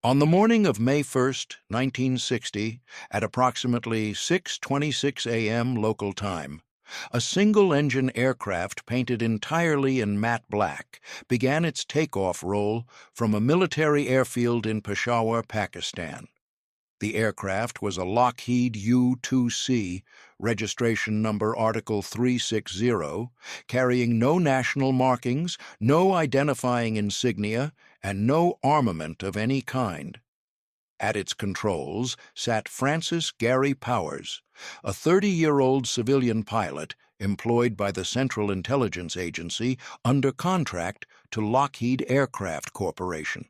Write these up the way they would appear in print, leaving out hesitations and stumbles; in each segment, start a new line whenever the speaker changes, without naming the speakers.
On the morning of May 1st, 1960, at approximately 6:26 a.m. local time, a single-engine aircraft painted entirely in matte black began its takeoff roll from a military airfield in Peshawar, Pakistan. The aircraft was a Lockheed U-2C, registration number Article 360, carrying no national markings, no identifying insignia, and no armament of any kind. At its controls sat Francis Gary Powers, a 30-year-old civilian pilot employed by the Central Intelligence Agency under contract to Lockheed Aircraft Corporation.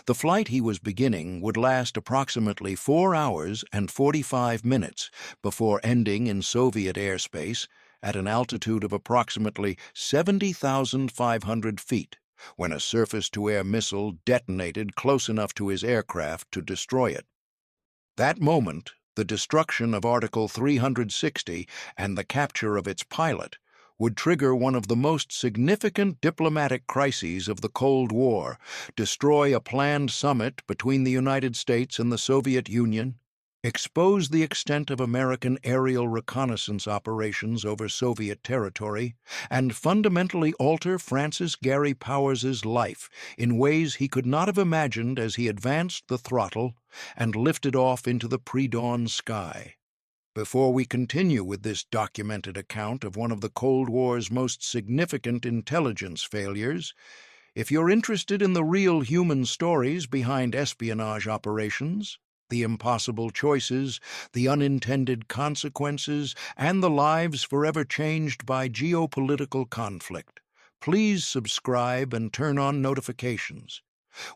The flight he was beginning would last approximately 4 hours and 45 minutes before ending in Soviet airspace at an altitude of approximately 70,500 feet, when a surface-to-air missile detonated close enough to his aircraft to destroy it. That moment, the destruction of Article 360 and the capture of its pilot would trigger one of the most significant diplomatic crises of the Cold War, destroy a planned summit between the United States and the Soviet Union, expose the extent of American aerial reconnaissance operations over Soviet territory, and fundamentally alter Francis Gary Powers' life in ways he could not have imagined as he advanced the throttle and lifted off into the pre-dawn sky. Before we continue with this documented account of one of the Cold War's most significant intelligence failures, if you're interested in the real human stories behind espionage operations, the impossible choices, the unintended consequences, and the lives forever changed by geopolitical conflict, please subscribe and turn on notifications.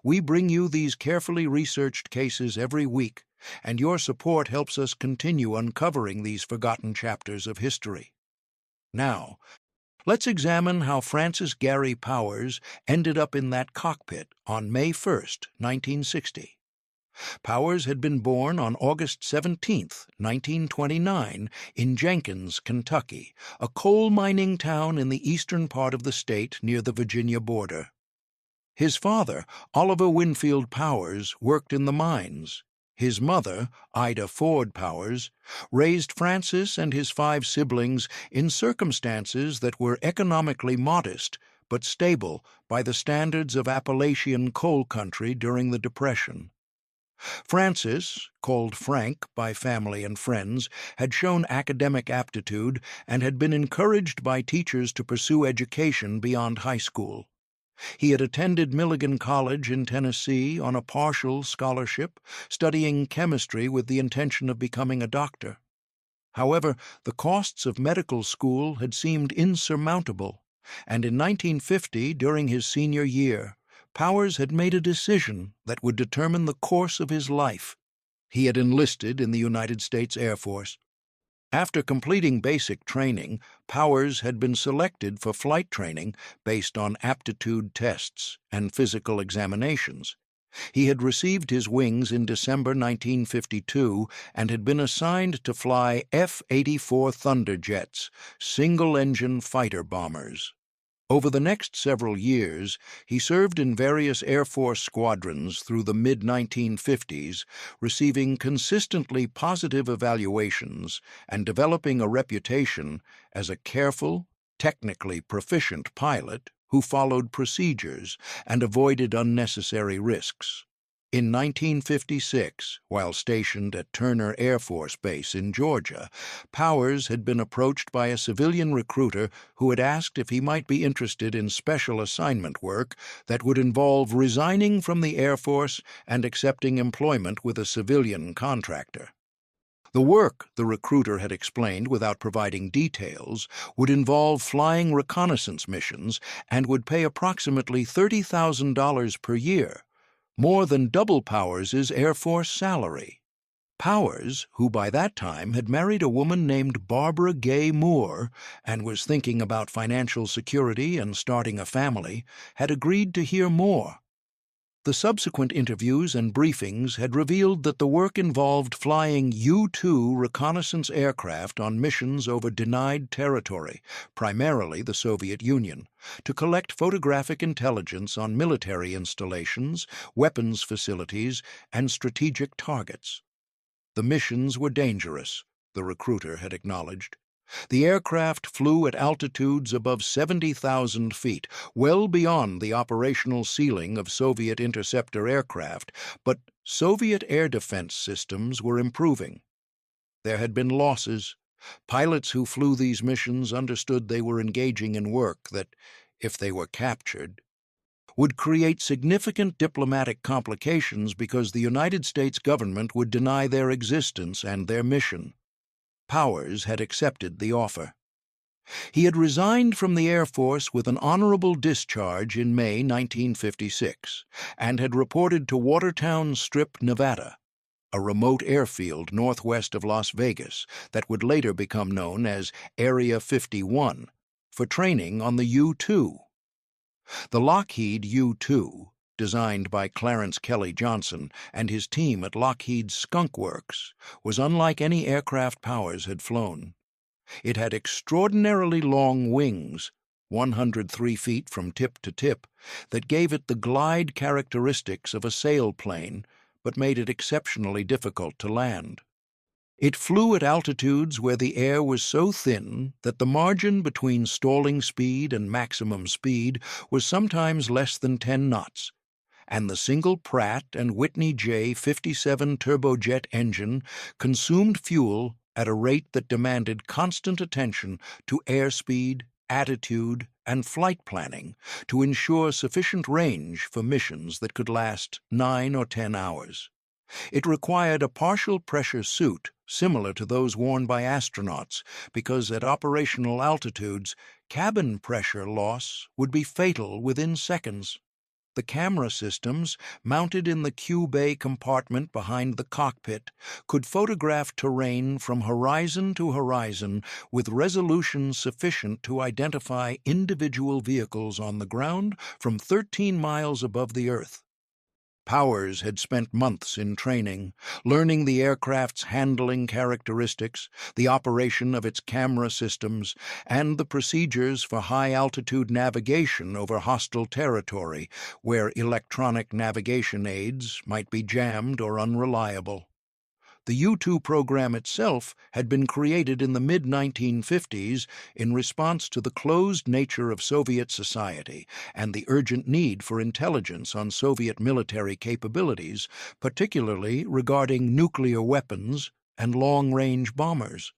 We bring you these carefully researched cases every week, and your support helps us continue uncovering these forgotten chapters of history. Now, let's examine how Francis Gary Powers ended up in that cockpit on May 1st, 1960. Powers had been born on August 17, 1929, in Jenkins, Kentucky, a coal mining town in the eastern part of the state near the Virginia border. His father, Oliver Winfield Powers, worked in the mines. His mother, Ida Ford Powers, raised Francis and his 5 siblings in circumstances that were economically modest but stable by the standards of Appalachian coal country during the Depression. Francis, called Frank by family and friends, had shown academic aptitude and had been encouraged by teachers to pursue education beyond high school. He had attended Milligan College in Tennessee on a partial scholarship, studying chemistry with the intention of becoming a doctor. However, the costs of medical school had seemed insurmountable, and in 1950, during his senior year, Powers had made a decision that would determine the course of his life. He had enlisted in the United States Air Force. After completing basic training, Powers had been selected for flight training based on aptitude tests and physical examinations. He had received his wings in December 1952 and had been assigned to fly F-84 Thunderjets, single-engine fighter bombers. Over the next several years, he served in various Air Force squadrons through the mid-1950s, receiving consistently positive evaluations and developing a reputation as a careful, technically proficient pilot who followed procedures and avoided unnecessary risks. In 1956, while stationed at Turner Air Force Base in Georgia, Powers had been approached by a civilian recruiter who had asked if he might be interested in special assignment work that would involve resigning from the Air Force and accepting employment with a civilian contractor. The work, the recruiter had explained without providing details, would involve flying reconnaissance missions and would pay approximately $30,000 per year, more than double Powers' Air Force salary. Powers, who by that time had married a woman named Barbara Gay Moore and was thinking about financial security and starting a family, had agreed to hear more. The subsequent interviews and briefings had revealed that the work involved flying U-2 reconnaissance aircraft on missions over denied territory, primarily the Soviet Union, to collect photographic intelligence on military installations, weapons facilities, and strategic targets. The missions were dangerous, the recruiter had acknowledged. The aircraft flew at altitudes above 70,000 feet, well beyond the operational ceiling of Soviet interceptor aircraft, but Soviet air defense systems were improving. There had been losses. Pilots who flew these missions understood they were engaging in work that, if they were captured, would create significant diplomatic complications because the United States government would deny their existence and their mission. Powers had accepted the offer. He had resigned from the Air Force with an honorable discharge in May 1956 and had reported to Watertown Strip, Nevada, a remote airfield northwest of Las Vegas that would later become known as Area 51, for training on the U-2. The Lockheed U-2, designed by Clarence Kelly Johnson and his team at Lockheed's Skunk Works, was unlike any aircraft Powers had flown. It had extraordinarily long wings, 103 feet from tip to tip, that gave it the glide characteristics of a sailplane, but made it exceptionally difficult to land. It flew at altitudes where the air was so thin that the margin between stalling speed and maximum speed was sometimes less than 10 knots, and the single Pratt & Whitney J57 turbojet engine consumed fuel at a rate that demanded constant attention to airspeed, attitude, and flight planning to ensure sufficient range for missions that could last 9 or 10 hours. It required a partial pressure suit similar to those worn by astronauts because at operational altitudes, cabin pressure loss would be fatal within seconds. The camera systems, mounted in the Q-bay compartment behind the cockpit, could photograph terrain from horizon to horizon with resolution sufficient to identify individual vehicles on the ground from 13 miles above the Earth. Powers had spent months in training, learning the aircraft's handling characteristics, the operation of its camera systems, and the procedures for high-altitude navigation over hostile territory, where electronic navigation aids might be jammed or unreliable. The U-2 program itself had been created in the mid-1950s in response to the closed nature of Soviet society and the urgent need for intelligence on Soviet military capabilities, particularly regarding nuclear weapons and long-range bombers.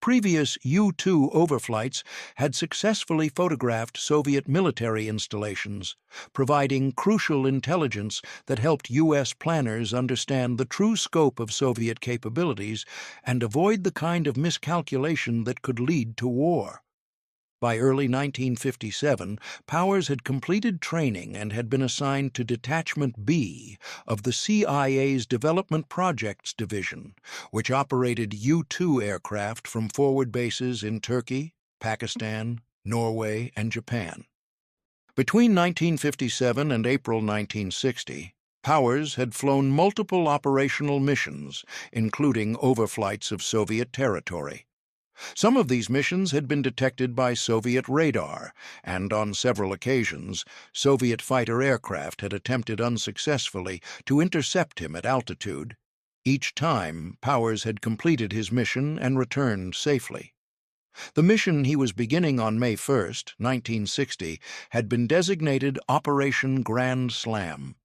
Previous U-2 overflights had successfully photographed Soviet military installations, providing crucial intelligence that helped U.S. planners understand the true scope of Soviet capabilities and avoid the kind of miscalculation that could lead to war. By early 1957, Powers had completed training and had been assigned to Detachment B of the CIA's Development Projects Division, which operated U-2 aircraft from forward bases in Turkey, Pakistan, Norway, and Japan. Between 1957 and April 1960, Powers had flown multiple operational missions, including overflights of Soviet territory. Some of these missions had been detected by Soviet radar, and on several occasions, Soviet fighter aircraft had attempted unsuccessfully to intercept him at altitude. Each time, Powers had completed his mission and returned safely. The mission he was beginning on May 1, 1960, had been designated Operation Grand Slam.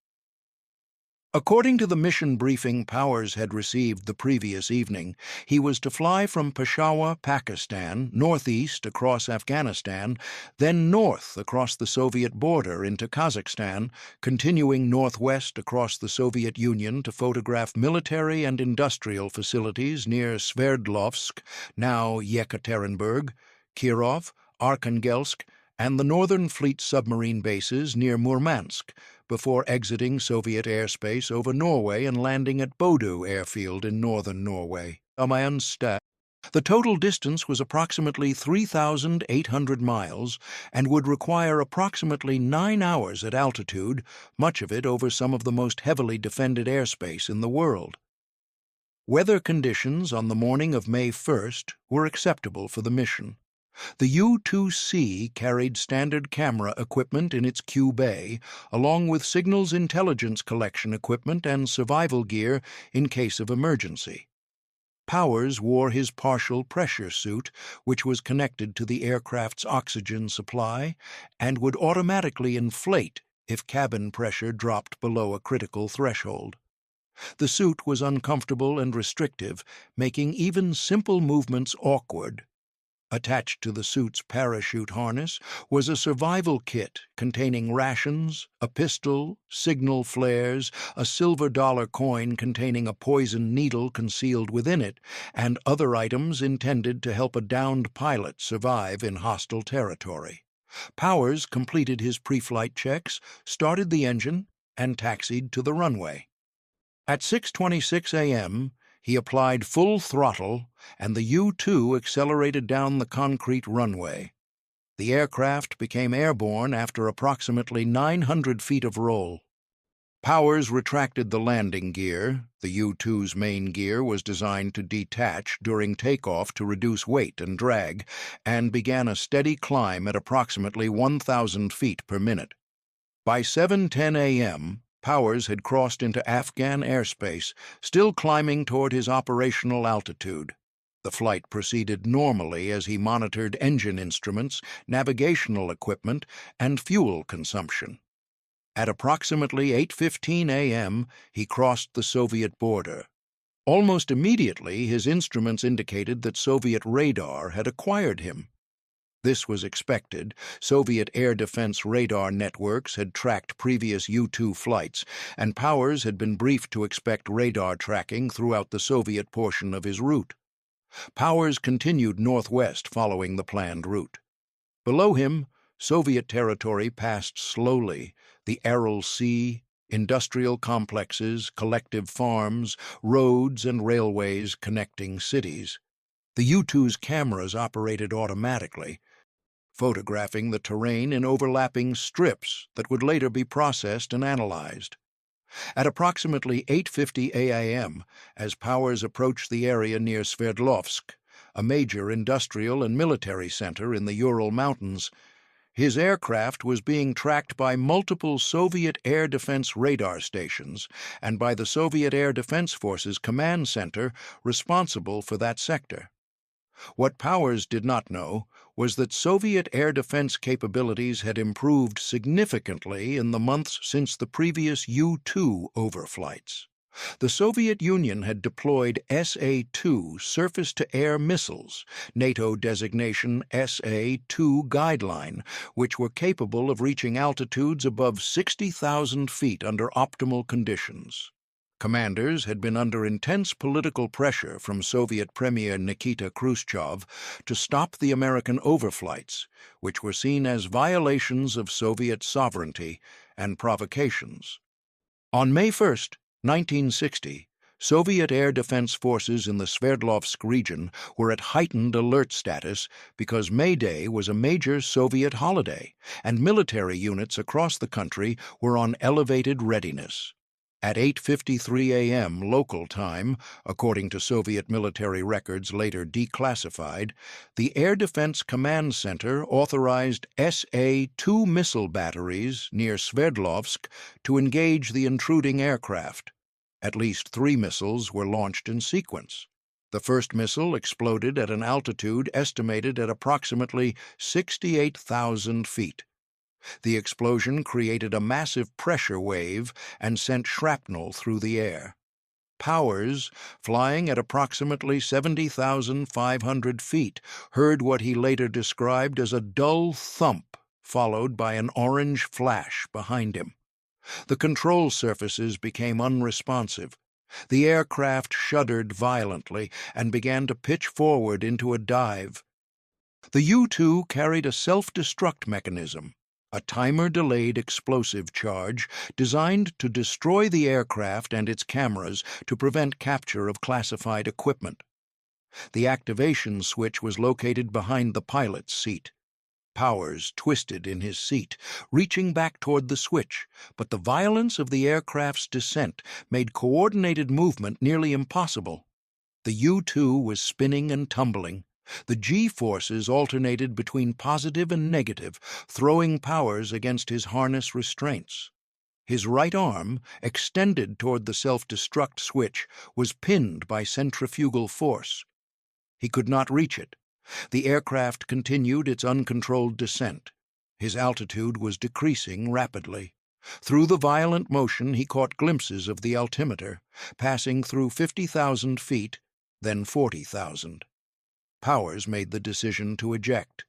According to the mission briefing Powers had received the previous evening, he was to fly from Peshawar, Pakistan, northeast across Afghanistan, then north across the Soviet border into Kazakhstan, continuing northwest across the Soviet Union to photograph military and industrial facilities near Sverdlovsk, now Yekaterinburg, Kirov, Arkhangelsk, and the Northern Fleet submarine bases near Murmansk, before exiting Soviet airspace over Norway and landing at Bodø airfield in northern Norway. The total distance was approximately 3,800 miles and would require approximately 9 hours at altitude, much of it over some of the most heavily defended airspace in the world. Weather conditions on the morning of May 1st were acceptable for the mission. The U-2C carried standard camera equipment in its Q bay, along with signals intelligence collection equipment and survival gear in case of emergency. Powers wore his partial pressure suit, which was connected to the aircraft's oxygen supply and would automatically inflate if cabin pressure dropped below a critical threshold. The suit was uncomfortable and restrictive, making even simple movements awkward. Attached to the suit's parachute harness was a survival kit containing rations, a pistol, signal flares, a silver dollar coin containing a poisoned needle concealed within it, and other items intended to help a downed pilot survive in hostile territory. Powers completed his pre-flight checks, started the engine, and taxied to the runway. At 6:26 a.m., he applied full throttle, and the U-2 accelerated down the concrete runway. The aircraft became airborne after approximately 900 feet of roll. Powers retracted the landing gear. The U-2's main gear was designed to detach during takeoff to reduce weight and drag, and began a steady climb at approximately 1,000 feet per minute. By 7:10 a.m., Powers had crossed into Afghan airspace, still climbing toward his operational altitude. The flight proceeded normally as he monitored engine instruments, navigational equipment, and fuel consumption. At approximately 8:15 a.m., he crossed the Soviet border. Almost immediately, his instruments indicated that Soviet radar had acquired him. This was expected. Soviet air defense radar networks had tracked previous U-2 flights, and Powers had been briefed to expect radar tracking throughout the Soviet portion of his route. Powers continued northwest following the planned route. Below him, Soviet territory passed slowly: the Aral Sea, industrial complexes, collective farms, roads and railways connecting cities. The U-2's cameras operated automatically, photographing the terrain in overlapping strips that would later be processed and analyzed. At approximately 8:50 a.m., as Powers approached the area near Sverdlovsk, a major industrial and military center in the Ural Mountains, his aircraft was being tracked by multiple Soviet air defense radar stations and by the Soviet Air Defense Forces command center responsible for that sector. What Powers did not know was that Soviet air defense capabilities had improved significantly in the months since the previous U-2 overflights. The Soviet Union had deployed SA-2 surface-to-air missiles, NATO designation SA-2 guideline, which were capable of reaching altitudes above 60,000 feet under optimal conditions. Commanders had been under intense political pressure from Soviet Premier Nikita Khrushchev to stop the American overflights, which were seen as violations of Soviet sovereignty and provocations. On May 1, 1960, Soviet air defense forces in the Sverdlovsk region were at heightened alert status because May Day was a major Soviet holiday, and military units across the country were on elevated readiness. At 8:53 a.m. local time, according to Soviet military records later declassified, the Air Defense Command Center authorized SA-2 missile batteries near Sverdlovsk to engage the intruding aircraft. At least 3 missiles were launched in sequence. The first missile exploded at an altitude estimated at approximately 68,000 feet. The explosion created a massive pressure wave and sent shrapnel through the air. Powers, flying at approximately 70,500 feet, heard what he later described as a dull thump, followed by an orange flash behind him. The control surfaces became unresponsive. The aircraft shuddered violently and began to pitch forward into a dive. The U-2 carried a self-destruct mechanism, a timer-delayed explosive charge designed to destroy the aircraft and its cameras to prevent capture of classified equipment. The activation switch was located behind the pilot's seat. Powers twisted in his seat, reaching back toward the switch, but the violence of the aircraft's descent made coordinated movement nearly impossible. The U-2 was spinning and tumbling. The G-forces alternated between positive and negative, throwing Powers against his harness restraints. His right arm, extended toward the self-destruct switch, was pinned by centrifugal force. He could not reach it. The aircraft continued its uncontrolled descent. His altitude was decreasing rapidly. Through the violent motion, he caught glimpses of the altimeter, passing through 50,000 feet, then 40,000. Powers made the decision to eject.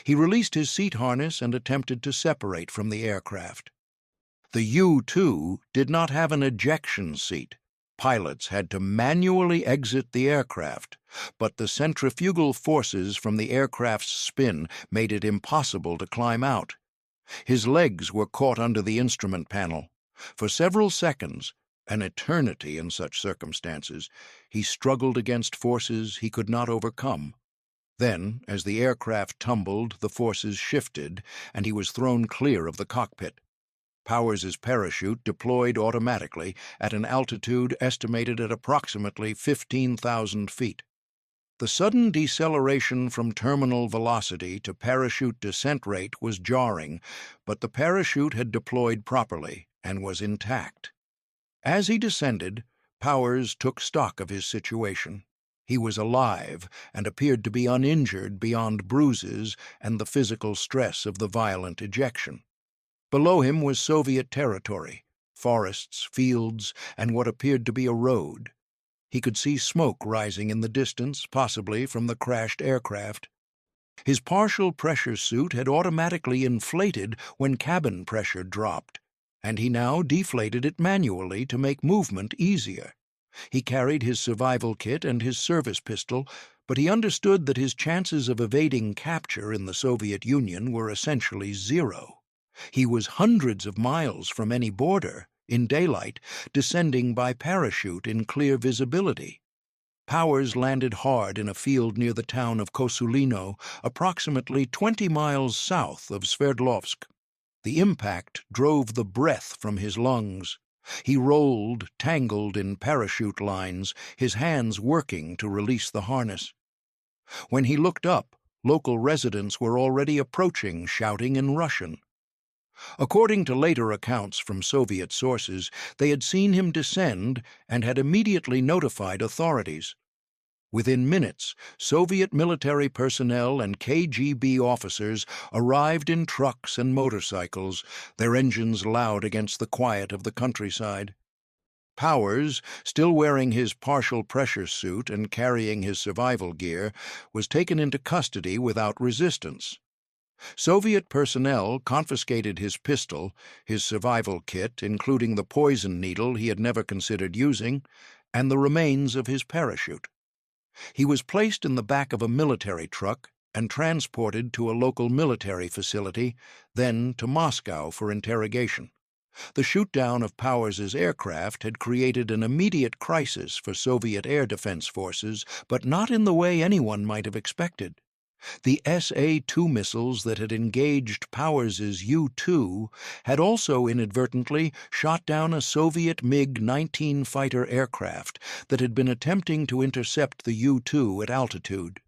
He released his seat harness and attempted to separate from the aircraft. The U-2 did not have an ejection seat. Pilots had to manually exit the aircraft, but the centrifugal forces from the aircraft's spin made it impossible to climb out. His legs were caught under the instrument panel. For several seconds, an eternity in such circumstances, he struggled against forces he could not overcome. Then, as the aircraft tumbled, the forces shifted, and he was thrown clear of the cockpit. Powers's parachute deployed automatically at an altitude estimated at approximately 15,000 feet. The sudden deceleration from terminal velocity to parachute descent rate was jarring, but the parachute had deployed properly and was intact. As he descended, Powers took stock of his situation. He was alive and appeared to be uninjured beyond bruises and the physical stress of the violent ejection. Below him was Soviet territory, forests, fields, and what appeared to be a road. He could see smoke rising in the distance, possibly from the crashed aircraft. His partial pressure suit had automatically inflated when cabin pressure dropped, and he now deflated it manually to make movement easier. He carried his survival kit and his service pistol, but he understood that his chances of evading capture in the Soviet Union were essentially zero. He was hundreds of miles from any border, in daylight, descending by parachute in clear visibility. Powers landed hard in a field near the town of Kosulino, approximately 20 miles south of Sverdlovsk. The impact drove the breath from his lungs. He rolled, tangled in parachute lines, his hands working to release the harness. When he looked up, local residents were already approaching, shouting in Russian. According to later accounts from Soviet sources, they had seen him descend and had immediately notified authorities. Within minutes, Soviet military personnel and KGB officers arrived in trucks and motorcycles, their engines loud against the quiet of the countryside. Powers, still wearing his partial pressure suit and carrying his survival gear, was taken into custody without resistance. Soviet personnel confiscated his pistol, his survival kit, including the poison needle he had never considered using, and the remains of his parachute. He was placed in the back of a military truck and transported to a local military facility, then to Moscow for interrogation. The shoot-down of Powers's aircraft had created an immediate crisis for Soviet air defense forces, but not in the way anyone might have expected. The SA-2 missiles that had engaged Powers's U-2 had also inadvertently shot down a Soviet MiG-19 fighter aircraft that had been attempting to intercept the U-2 at altitude.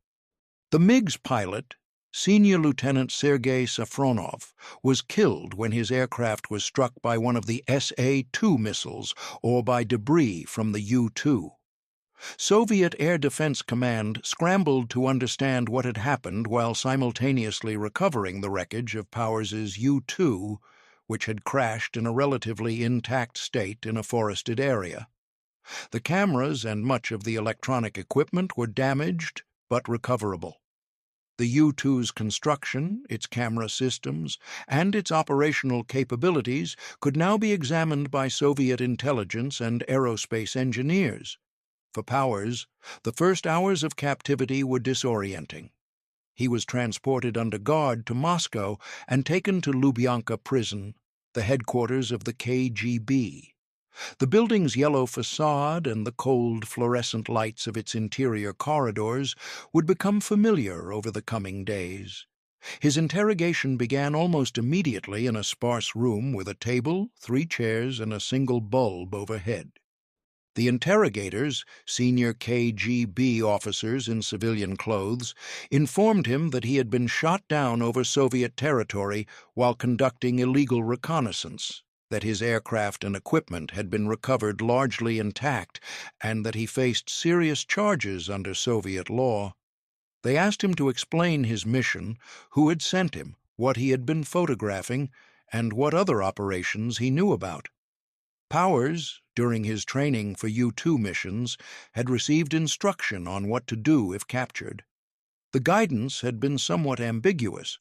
The MiG's pilot, Senior Lieutenant Sergei Safronov, was killed when his aircraft was struck by one of the SA-2 missiles or by debris from the U-2. Soviet Air Defense Command scrambled to understand what had happened while simultaneously recovering the wreckage of Powers's U-2, which had crashed in a relatively intact state in a forested area. The cameras and much of the electronic equipment were damaged but recoverable. The U-2's construction, its camera systems, and its operational capabilities could now be examined by Soviet intelligence and aerospace engineers. For Powers, the first hours of captivity were disorienting. He was transported under guard to Moscow and taken to Glienicke Prison, the headquarters of the KGB. The building's yellow facade and the cold fluorescent lights of its interior corridors would become familiar over the coming days. His interrogation began almost immediately in a sparse room with a table, 3 chairs, and a single bulb overhead. The interrogators, senior KGB officers in civilian clothes, informed him that he had been shot down over Soviet territory while conducting illegal reconnaissance, that his aircraft and equipment had been recovered largely intact, and that he faced serious charges under Soviet law. They asked him to explain his mission, who had sent him, what he had been photographing, and what other operations he knew about. Powers, during his training for U-2 missions, had received instruction on what to do if captured. The guidance had been somewhat ambiguous.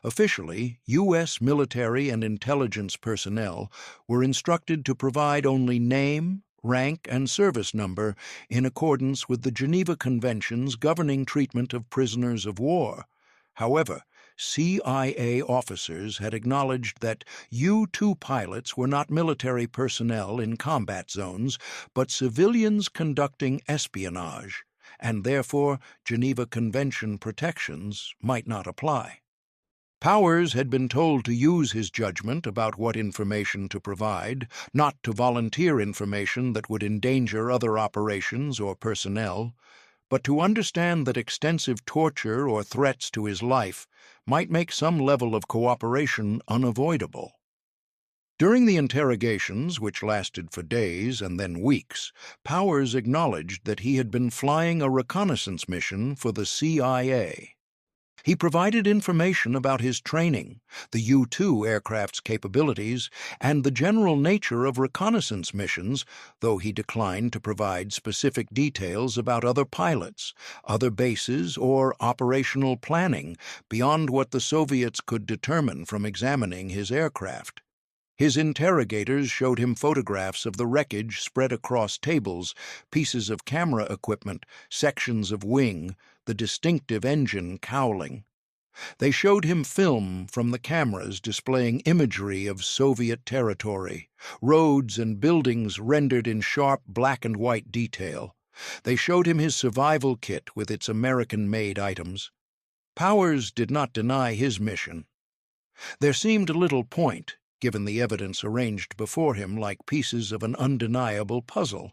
Officially, U.S. military and intelligence personnel were instructed to provide only name, rank, and service number in accordance with the Geneva Conventions governing treatment of prisoners of war. However, CIA officers had acknowledged that U-2 pilots were not military personnel in combat zones, but civilians conducting espionage, and therefore Geneva Convention protections might not apply. Powers had been told to use his judgment about what information to provide, not to volunteer information that would endanger other operations or personnel, but to understand that extensive torture or threats to his life might make some level of cooperation unavoidable. During the interrogations, which lasted for days and then weeks, Powers acknowledged that he had been flying a reconnaissance mission for the CIA. He provided information about his training, the U-2 aircraft's capabilities, and the general nature of reconnaissance missions, though he declined to provide specific details about other pilots, other bases, or operational planning beyond what the Soviets could determine from examining his aircraft. His interrogators showed him photographs of the wreckage spread across tables, pieces of camera equipment, sections of wing, the distinctive engine cowling. They showed him film from the cameras displaying imagery of Soviet territory, roads and buildings rendered in sharp black and white detail. They showed him his survival kit with its American-made items. Powers did not deny his mission. There seemed little point, given the evidence arranged before him like pieces of an undeniable puzzle.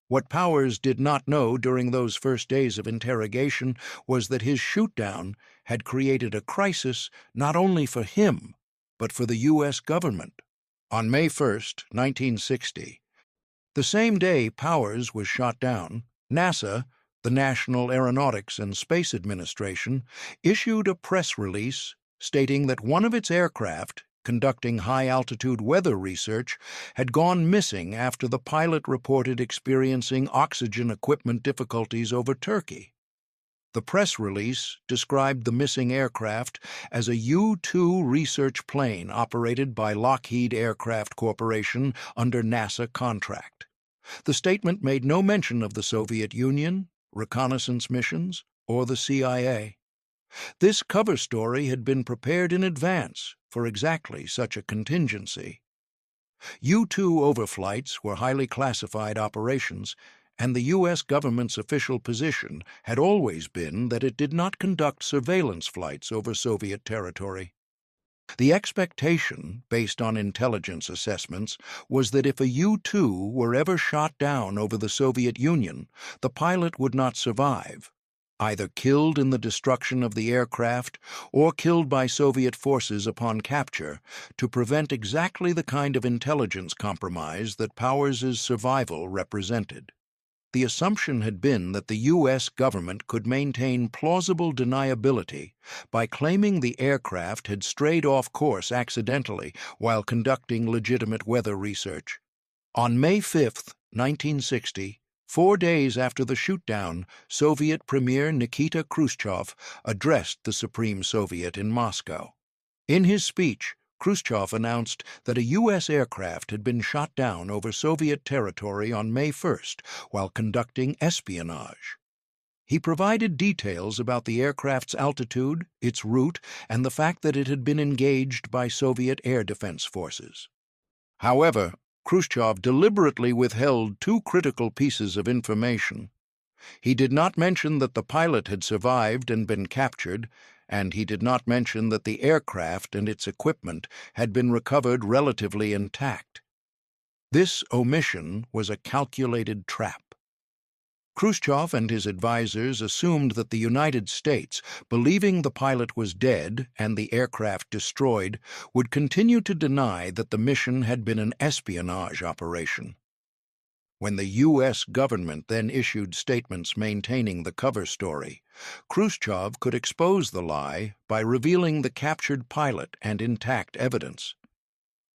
What Powers did not know during those first days of interrogation was that his shoot-down had created a crisis not only for him, but for the U.S. government. On May 1, 1960, the same day Powers was shot down, NASA, the National Aeronautics and Space Administration, issued a press release stating that one of its aircraft, conducting high-altitude weather research, had gone missing after the pilot reported experiencing oxygen equipment difficulties over Turkey. The press release described the missing aircraft as a U-2 research plane operated by Lockheed Aircraft Corporation under NASA contract. The statement made no mention of the Soviet Union, reconnaissance missions, or the CIA. This cover story had been prepared in advance for exactly such a contingency. U-2 overflights were highly classified operations, and the U.S. government's official position had always been that it did not conduct surveillance flights over Soviet territory. The expectation, based on intelligence assessments, was that if a U-2 were ever shot down over the Soviet Union, the pilot would not survive, either killed in the destruction of the aircraft or killed by Soviet forces upon capture, to prevent exactly the kind of intelligence compromise that Powers' survival represented. The assumption had been that the U.S. government could maintain plausible deniability by claiming the aircraft had strayed off course accidentally while conducting legitimate weather research. On May 5, 1960, 4 days after the shoot-down, Soviet Premier Nikita Khrushchev addressed the Supreme Soviet in Moscow. In his speech, Khrushchev announced that a U.S. aircraft had been shot down over Soviet territory on May 1st while conducting espionage. He provided details about the aircraft's altitude, its route, and the fact that it had been engaged by Soviet air defense forces. However, Khrushchev deliberately withheld two critical pieces of information. He did not mention that the pilot had survived and been captured, and he did not mention that the aircraft and its equipment had been recovered relatively intact. This omission was a calculated trap. Khrushchev and his advisers assumed that the United States, believing the pilot was dead and the aircraft destroyed, would continue to deny that the mission had been an espionage operation. When the U.S. government then issued statements maintaining the cover story, Khrushchev could expose the lie by revealing the captured pilot and intact evidence.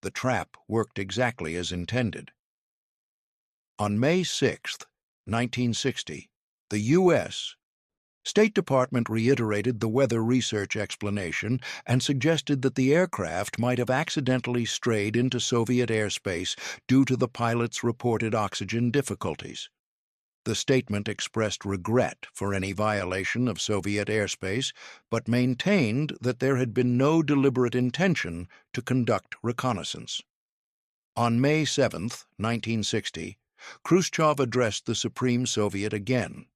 The trap worked exactly as intended. On May 6, 1960, the U.S. State Department reiterated the weather research explanation and suggested that the aircraft might have accidentally strayed into Soviet airspace due to the pilot's reported oxygen difficulties. The statement expressed regret for any violation of Soviet airspace, but maintained that there had been no deliberate intention to conduct reconnaissance. On May 7, 1960, Khrushchev addressed the Supreme Soviet again.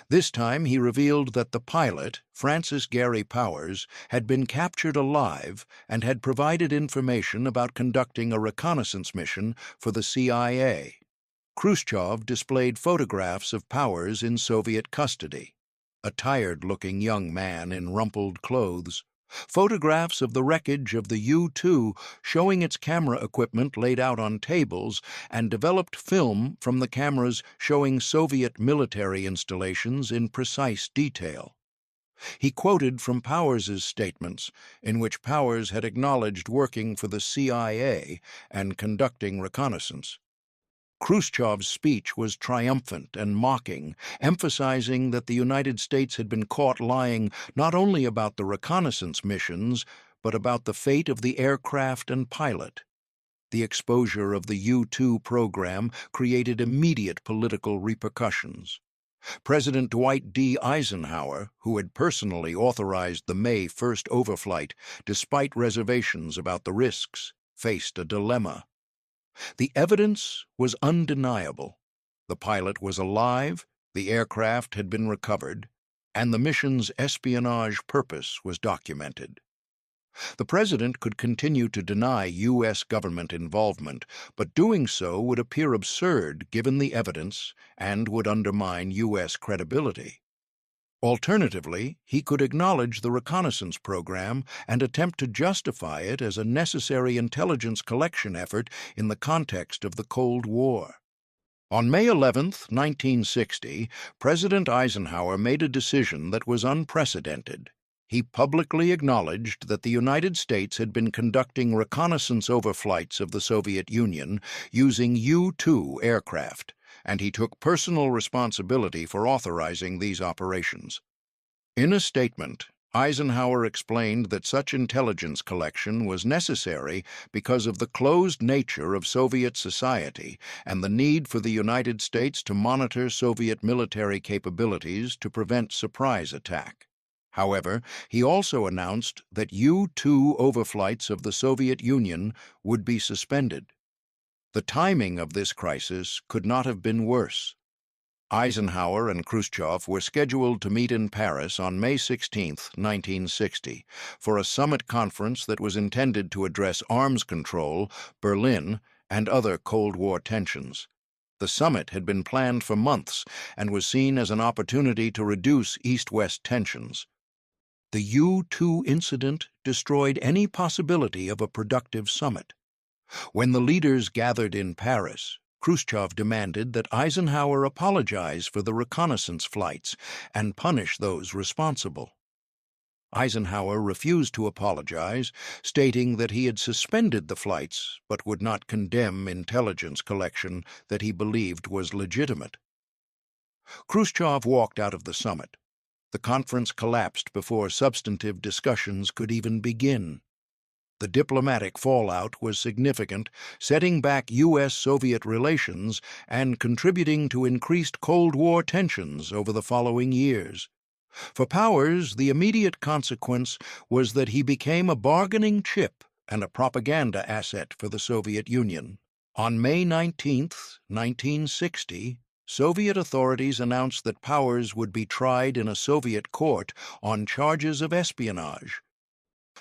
This time he revealed that the pilot, Francis Gary Powers, had been captured alive and had provided information about conducting a reconnaissance mission for the CIA. Khrushchev displayed photographs of Powers in Soviet custody, a tired-looking young man in rumpled clothes, photographs of the wreckage of the U-2 showing its camera equipment laid out on tables, and developed film from the cameras showing Soviet military installations in precise detail. He quoted from Powers's statements, in which Powers had acknowledged working for the CIA and conducting reconnaissance. Khrushchev's speech was triumphant and mocking, emphasizing that the United States had been caught lying not only about the reconnaissance missions, but about the fate of the aircraft and pilot. The exposure of the U-2 program created immediate political repercussions. President Dwight D. Eisenhower, who had personally authorized the May 1st overflight, despite reservations about the risks, faced a dilemma. The evidence was undeniable. The pilot was alive, the aircraft had been recovered, and the mission's espionage purpose was documented. The president could continue to deny U.S. government involvement, but doing so would appear absurd given the evidence and would undermine U.S. credibility. Alternatively, he could acknowledge the reconnaissance program and attempt to justify it as a necessary intelligence collection effort in the context of the Cold War. On May 11, 1960, President Eisenhower made a decision that was unprecedented. He publicly acknowledged that the United States had been conducting reconnaissance overflights of the Soviet Union using U-2 aircraft, and he took personal responsibility for authorizing these operations. In a statement, Eisenhower explained that such intelligence collection was necessary because of the closed nature of Soviet society and the need for the United States to monitor Soviet military capabilities to prevent surprise attack. However, he also announced that U-2 overflights of the Soviet Union would be suspended. The timing of this crisis could not have been worse. Eisenhower and Khrushchev were scheduled to meet in Paris on May 16, 1960, for a summit conference that was intended to address arms control, Berlin, and other Cold War tensions. The summit had been planned for months and was seen as an opportunity to reduce East-West tensions. The U-2 incident destroyed any possibility of a productive summit. When the leaders gathered in Paris, Khrushchev demanded that Eisenhower apologize for the reconnaissance flights and punish those responsible. Eisenhower refused to apologize, stating that he had suspended the flights but would not condemn intelligence collection that he believed was legitimate. Khrushchev walked out of the summit. The conference collapsed before substantive discussions could even begin. The diplomatic fallout was significant, setting back U.S.-Soviet relations and contributing to increased Cold War tensions over the following years. For Powers, the immediate consequence was that he became a bargaining chip and a propaganda asset for the Soviet Union. On May 19, 1960, Soviet authorities announced that Powers would be tried in a Soviet court on charges of espionage.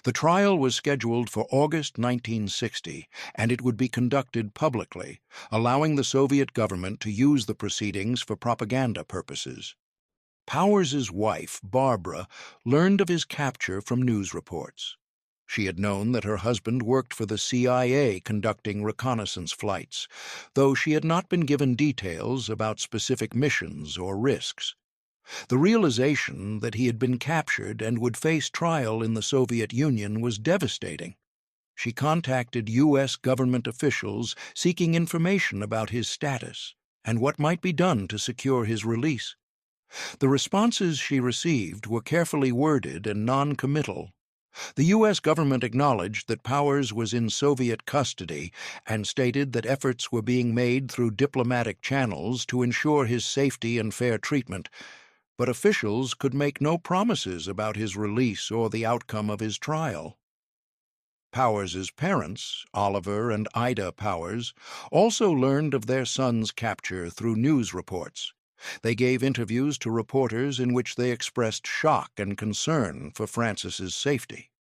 The trial was scheduled for August 1960, and it would be conducted publicly, allowing the Soviet government to use the proceedings for propaganda purposes. Powers's wife, Barbara, learned of his capture from news reports. She had known that her husband worked for the CIA conducting reconnaissance flights, though she had not been given details about specific missions or risks. The realization that he had been captured and would face trial in the Soviet Union was devastating. She contacted U.S. government officials seeking information about his status and what might be done to secure his release. The responses she received were carefully worded and non-committal. The U.S. government acknowledged that Powers was in Soviet custody and stated that efforts were being made through diplomatic channels to ensure his safety and fair treatment, but officials could make no promises about his release or the outcome of his trial. Powers's parents, Oliver and Ida Powers, also learned of their son's capture through news reports. They gave interviews to reporters in which they expressed shock and concern for Francis's safety.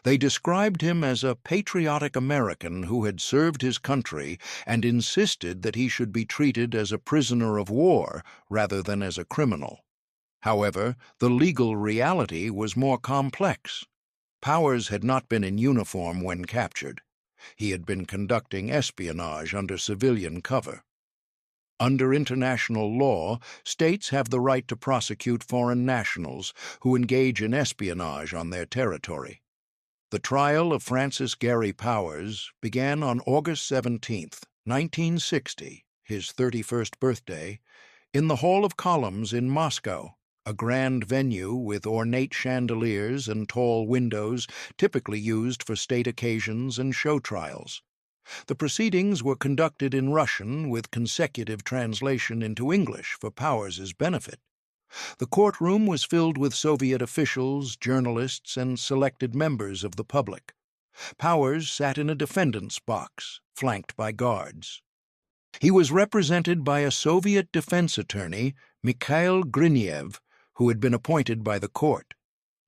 They described him as a patriotic American who had served his country and insisted that he should be treated as a prisoner of war rather than as a criminal. However, the legal reality was more complex. Powers had not been in uniform when captured. He had been conducting espionage under civilian cover. Under international law, states have the right to prosecute foreign nationals who engage in espionage on their territory. The trial of Francis Gary Powers began on August 17, 1960, his 31st birthday, in the Hall of Columns in Moscow, a grand venue with ornate chandeliers and tall windows typically used for state occasions and show trials. The proceedings were conducted in Russian with consecutive translation into English for Powers's benefit. The courtroom was filled with Soviet officials, journalists, and selected members of the public. Powers sat in a defendant's box, flanked by guards. He was represented by a Soviet defense attorney, Mikhail Griniev, who had been appointed by the court.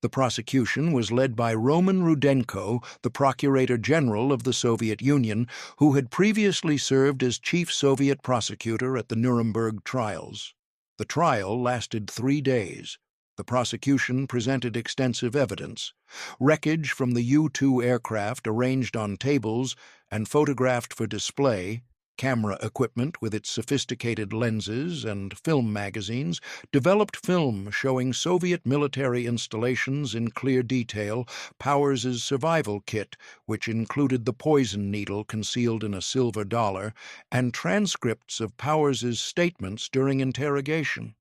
The prosecution was led by Roman Rudenko, the Procurator General of the Soviet Union, who had previously served as chief Soviet prosecutor at the Nuremberg trials. The trial lasted 3 days. The prosecution presented extensive evidence. Wreckage from the U-2 aircraft arranged on tables and photographed for display, camera equipment with its sophisticated lenses and film magazines, developed film showing Soviet military installations in clear detail, Powers's survival kit, which included the poison needle concealed in a silver dollar, and transcripts of Powers's statements during interrogation.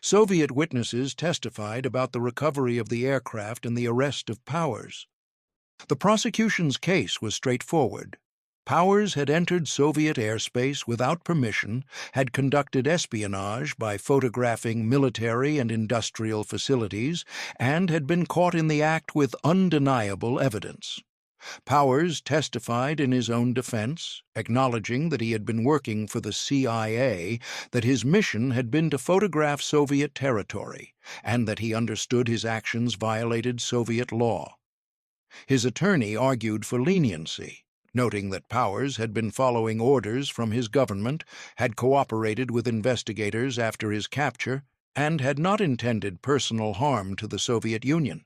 Soviet witnesses testified about the recovery of the aircraft and the arrest of Powers. The prosecution's case was straightforward. Powers had entered Soviet airspace without permission, had conducted espionage by photographing military and industrial facilities, and had been caught in the act with undeniable evidence. Powers testified in his own defense, acknowledging that he had been working for the CIA, that his mission had been to photograph Soviet territory, and that he understood his actions violated Soviet law. His attorney argued for leniency, noting that Powers had been following orders from his government, had cooperated with investigators after his capture, and had not intended personal harm to the Soviet Union.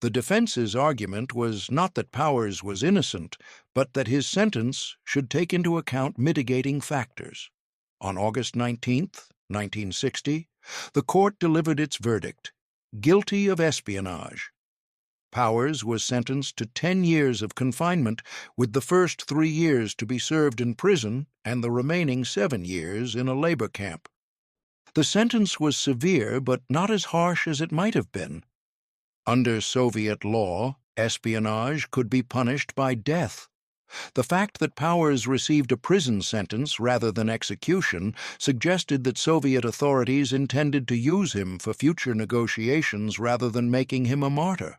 The defense's argument was not that Powers was innocent, but that his sentence should take into account mitigating factors. On August 19, 1960, the court delivered its verdict, guilty of espionage. Powers was sentenced to 10 years of confinement, with the first 3 years to be served in prison and the remaining 7 years in a labor camp. The sentence was severe, but not as harsh as it might have been. Under Soviet law, espionage could be punished by death. The fact that Powers received a prison sentence rather than execution suggested that Soviet authorities intended to use him for future negotiations rather than making him a martyr.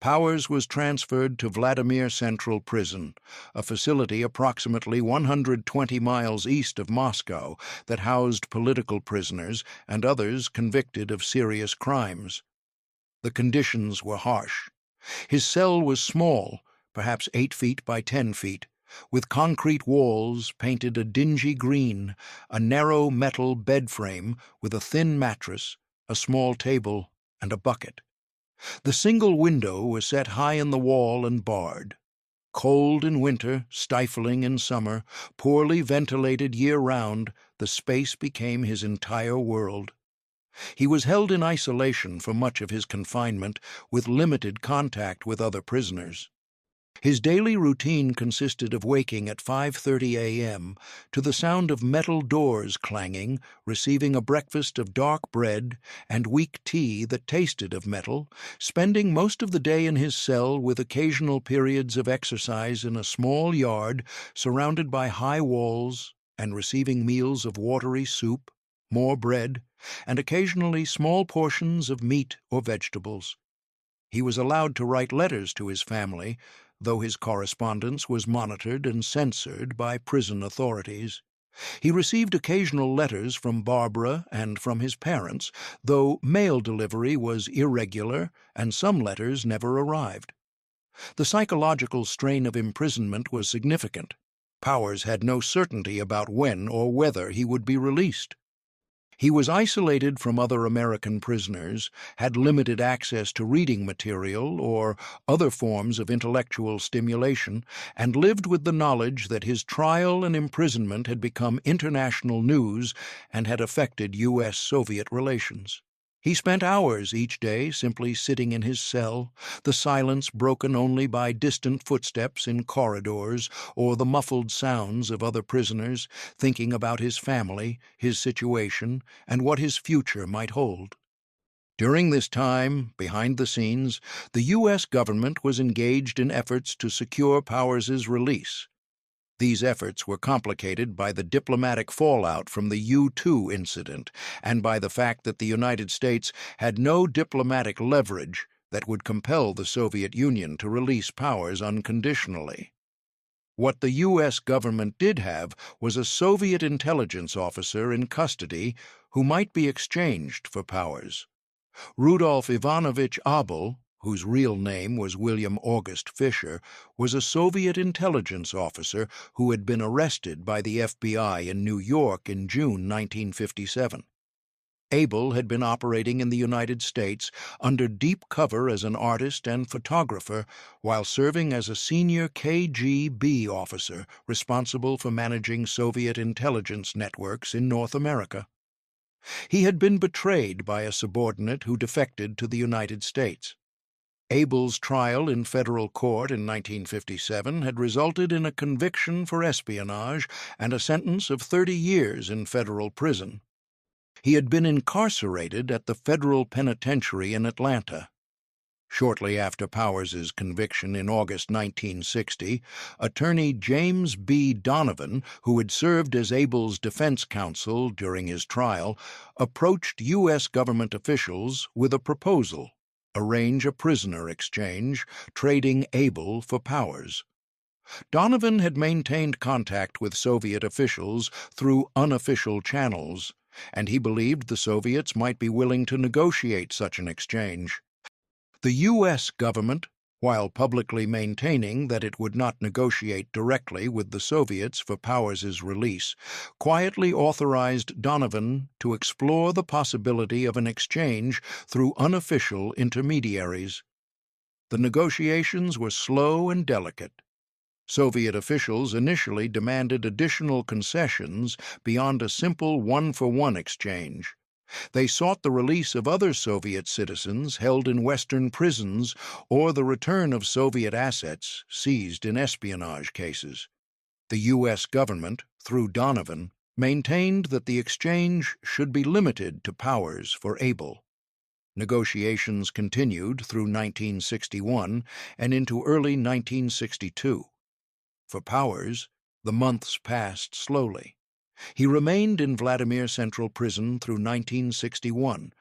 Powers was transferred to Vladimir Central Prison, a facility approximately 120 miles east of Moscow that housed political prisoners and others convicted of serious crimes. The conditions were harsh. His cell was small, perhaps 8 feet by 10 feet, with concrete walls painted a dingy green, a narrow metal bed frame with a thin mattress, a small table, and a bucket. The single window was set high in the wall and barred. Cold in winter, stifling in summer, poorly ventilated year-round, the space became his entire world. He was held in isolation for much of his confinement, with limited contact with other prisoners. His daily routine consisted of waking at 5:30 a.m. to the sound of metal doors clanging, receiving a breakfast of dark bread and weak tea that tasted of metal, spending most of the day in his cell with occasional periods of exercise in a small yard surrounded by high walls, and receiving meals of watery soup, more bread, and occasionally small portions of meat or vegetables. He was allowed to write letters to his family, though his correspondence was monitored and censored by prison authorities. He received occasional letters from Barbara and from his parents, though mail delivery was irregular and some letters never arrived. The psychological strain of imprisonment was significant. Powers had no certainty about when or whether he would be released. He was isolated from other American prisoners, had limited access to reading material or other forms of intellectual stimulation, and lived with the knowledge that his trial and imprisonment had become international news and had affected U.S.-Soviet relations. He spent hours each day simply sitting in his cell, the silence broken only by distant footsteps in corridors or the muffled sounds of other prisoners, thinking about his family, his situation, and what his future might hold. During this time, behind the scenes, the U.S. government was engaged in efforts to secure Powers's release. These efforts were complicated by the diplomatic fallout from the U-2 incident and by the fact that the United States had no diplomatic leverage that would compel the Soviet Union to release Powers unconditionally. What the U.S. government did have was a Soviet intelligence officer in custody who might be exchanged for Powers. Rudolf Ivanovich Abel, whose real name was William August Fisher, was a Soviet intelligence officer who had been arrested by the FBI in New York in June 1957. Abel had been operating in the United States under deep cover as an artist and photographer while serving as a senior KGB officer responsible for managing Soviet intelligence networks in North America. He had been betrayed by a subordinate who defected to the United States. Abel's trial in federal court in 1957 had resulted in a conviction for espionage and a sentence of 30 years in federal prison. He had been incarcerated at the federal penitentiary in Atlanta. Shortly after Powers's conviction in August 1960, attorney James B. Donovan, who had served as Abel's defense counsel during his trial, approached U.S. government officials with a proposal: arrange a prisoner exchange, trading Abel for Powers. Donovan had maintained contact with Soviet officials through unofficial channels, and he believed the Soviets might be willing to negotiate such an exchange. The U.S. government, while publicly maintaining that it would not negotiate directly with the Soviets for Powers's release, quietly authorized Donovan to explore the possibility of an exchange through unofficial intermediaries. The negotiations were slow and delicate. Soviet officials initially demanded additional concessions beyond a simple one-for-one exchange. They sought the release of other Soviet citizens held in Western prisons or the return of Soviet assets seized in espionage cases. The U.S. government, through Donovan, maintained that the exchange should be limited to Powers for Abel. Negotiations continued through 1961 and into early 1962. For Powers, the months passed slowly. He remained in Vladimir Central Prison through 1961,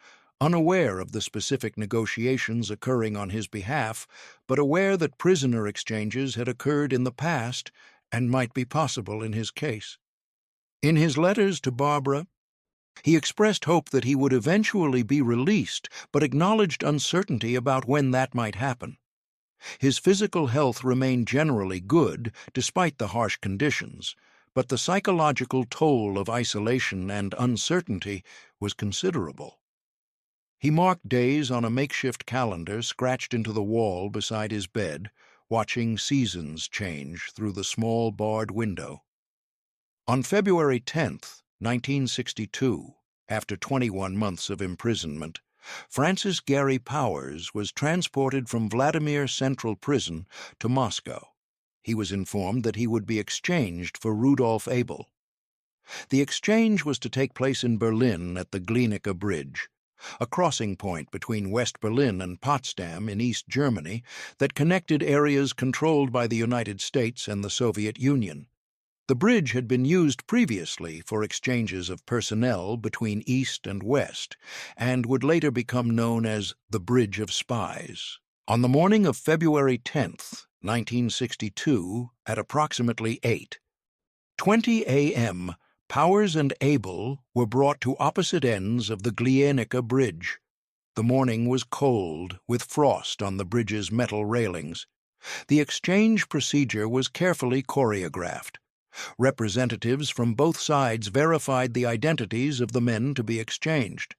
unaware of the specific negotiations occurring on his behalf, but aware that prisoner exchanges had occurred in the past and might be possible in his case. In his letters to Barbara, he expressed hope that he would eventually be released, but acknowledged uncertainty about when that might happen. His physical health remained generally good, despite the harsh conditions, but the psychological toll of isolation and uncertainty was considerable. He marked days on a makeshift calendar scratched into the wall beside his bed, watching seasons change through the small barred window. On February 10th, 1962, after 21 months of imprisonment, Francis Gary Powers was transported from Vladimir Central Prison to Moscow. He was informed that he would be exchanged for Rudolf Abel. The exchange was to take place in Berlin at the Glienicke Bridge, a crossing point between West Berlin and Potsdam in East Germany that connected areas controlled by the United States and the Soviet Union. The bridge had been used previously for exchanges of personnel between East and West, and would later become known as the Bridge of Spies. On the morning of February 10th, 1962, at approximately 8:20 a.m., Powers and Abel were brought to opposite ends of the Glienicke Bridge. The morning was cold, with frost on the bridge's metal railings. The exchange procedure was carefully choreographed. Representatives from both sides verified the identities of the men to be exchanged.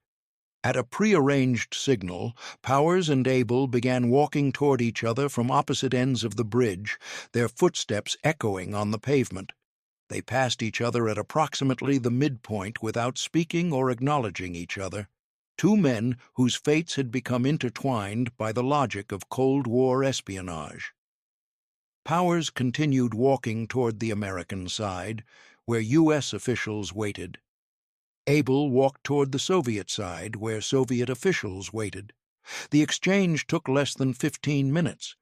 At a prearranged signal, Powers and Abel began walking toward each other from opposite ends of the bridge, their footsteps echoing on the pavement. They passed each other at approximately the midpoint without speaking or acknowledging each other. Two men whose fates had become intertwined by the logic of Cold War espionage. Powers continued walking toward the American side, where U.S. officials waited. Abel walked toward the Soviet side, where Soviet officials waited. The exchange took less than 15 minutes.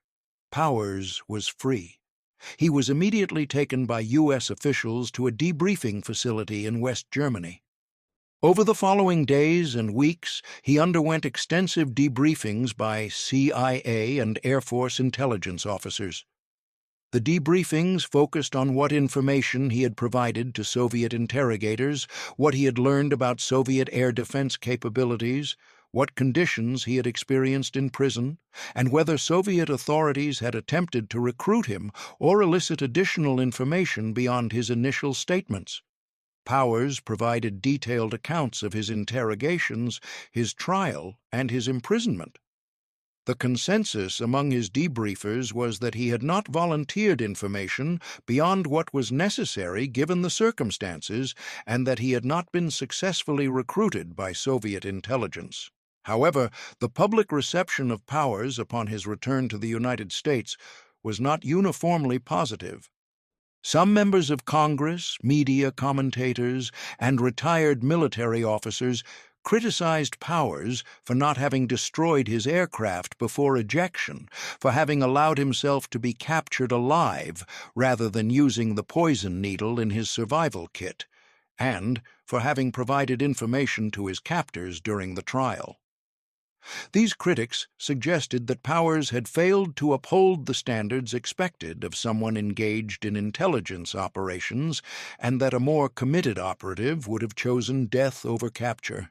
Powers was free. He was immediately taken by U.S. officials to a debriefing facility in West Germany. Over the following days and weeks, he underwent extensive debriefings by CIA and Air Force intelligence officers. The debriefings focused on what information he had provided to Soviet interrogators, what he had learned about Soviet air defense capabilities, what conditions he had experienced in prison, and whether Soviet authorities had attempted to recruit him or elicit additional information beyond his initial statements. Powers provided detailed accounts of his interrogations, his trial, and his imprisonment. The consensus among his debriefers was that he had not volunteered information beyond what was necessary given the circumstances, and that he had not been successfully recruited by Soviet intelligence. However, the public reception of Powers upon his return to the United States was not uniformly positive. Some members of Congress, media commentators, and retired military officers criticized Powers for not having destroyed his aircraft before ejection, for having allowed himself to be captured alive rather than using the poison needle in his survival kit, and for having provided information to his captors during the trial. These critics suggested that Powers had failed to uphold the standards expected of someone engaged in intelligence operations, and that a more committed operative would have chosen death over capture.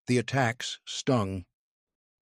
The attacks stung.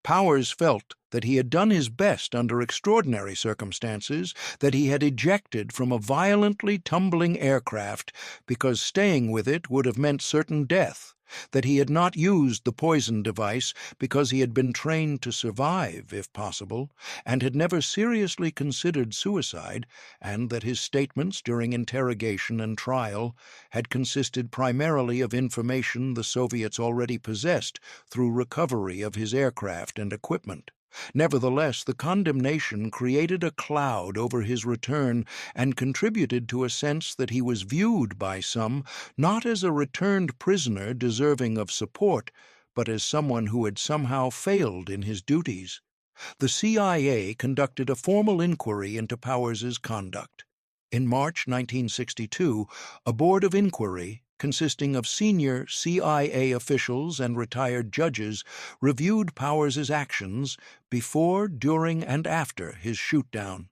Powers felt that he had done his best under extraordinary circumstances, that he had ejected from a violently tumbling aircraft because staying with it would have meant certain death, that he had not used the poison device because he had been trained to survive, if possible, and had never seriously considered suicide, and that his statements during interrogation and trial had consisted primarily of information the Soviets already possessed through recovery of his aircraft and equipment. Nevertheless, the condemnation created a cloud over his return and contributed to a sense that he was viewed by some not as a returned prisoner deserving of support, but as someone who had somehow failed in his duties. The CIA conducted a formal inquiry into Powers's conduct. In March 1962, a board of inquiry, consisting of senior CIA officials and retired judges, reviewed Powers's actions before, during, and after his shoot-down.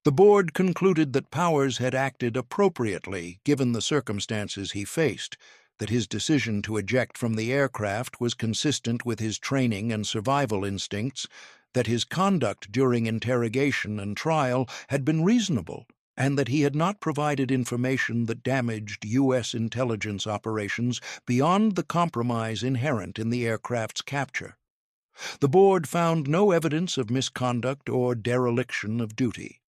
The board concluded that Powers had acted appropriately given the circumstances he faced, that his decision to eject from the aircraft was consistent with his training and survival instincts, that his conduct during interrogation and trial had been reasonable, and that he had not provided information that damaged U.S. intelligence operations beyond the compromise inherent in the aircraft's capture. The board found no evidence of misconduct or dereliction of duty.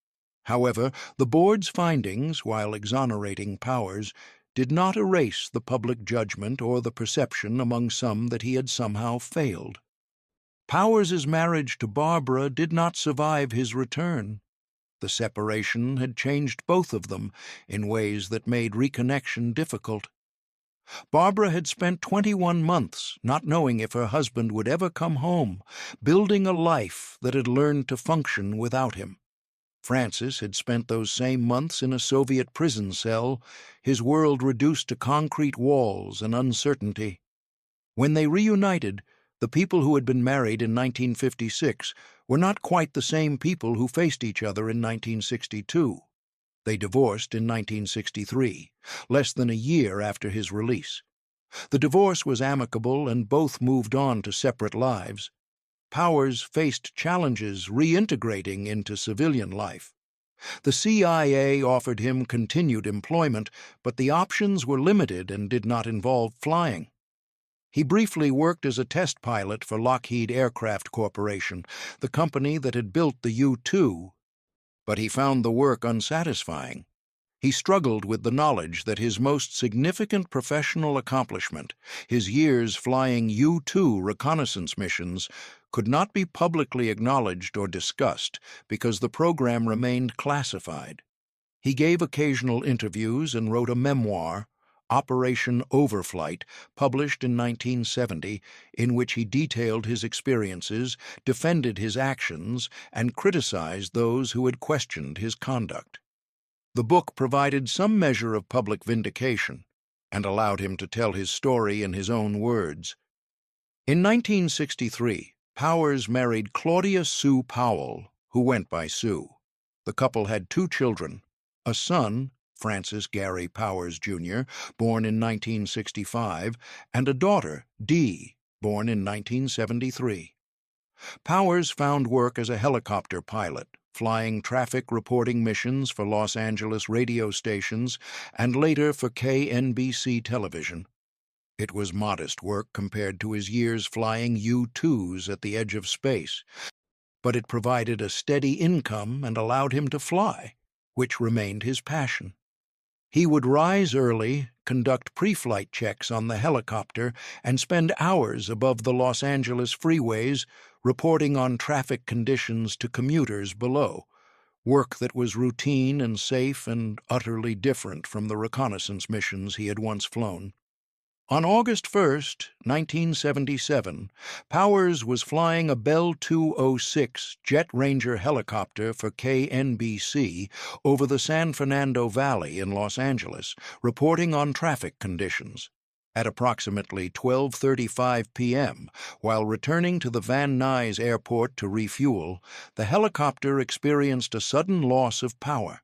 However, the board's findings, while exonerating Powers, did not erase the public judgment or the perception among some that he had somehow failed. Powers's marriage to Barbara did not survive his return. The separation had changed both of them in ways that made reconnection difficult. Barbara had spent 21 months not knowing if her husband would ever come home, building a life that had learned to function without him. Francis had spent those same months in a Soviet prison cell, his world reduced to concrete walls and uncertainty. When they reunited, the people who had been married in 1956 were not quite the same people who faced each other in 1962. They divorced in 1963, less than a year after his release. The divorce was amicable and both moved on to separate lives. Powers faced challenges reintegrating into civilian life. The CIA offered him continued employment, but the options were limited and did not involve flying. He briefly worked as a test pilot for Lockheed Aircraft Corporation, the company that had built the U-2, but he found the work unsatisfying. He struggled with the knowledge that his most significant professional accomplishment, his years flying U-2 reconnaissance missions, could not be publicly acknowledged or discussed because the program remained classified. He gave occasional interviews and wrote a memoir, Operation Overflight, published in 1970, in which he detailed his experiences, defended his actions, and criticized those who had questioned his conduct. The book provided some measure of public vindication and allowed him to tell his story in his own words. In 1963, Powers married Claudia Sue Powell, who went by Sue. The couple had 2 children, a son, Francis Gary Powers, Jr., born in 1965, and a daughter, Dee, born in 1973. Powers found work as a helicopter pilot, flying traffic reporting missions for Los Angeles radio stations and later for KNBC television. It was modest work compared to his years flying U-2s at the edge of space, but it provided a steady income and allowed him to fly, which remained his passion. He would rise early, conduct pre-flight checks on the helicopter, and spend hours above the Los Angeles freeways reporting on traffic conditions to commuters below, work that was routine and safe and utterly different from the reconnaissance missions he had once flown. On August 1, 1977, Powers was flying a Bell 206 Jet Ranger helicopter for KNBC over the San Fernando Valley in Los Angeles, reporting on traffic conditions. At approximately 12:35 p.m., while returning to the Van Nuys Airport to refuel, the helicopter experienced a sudden loss of power.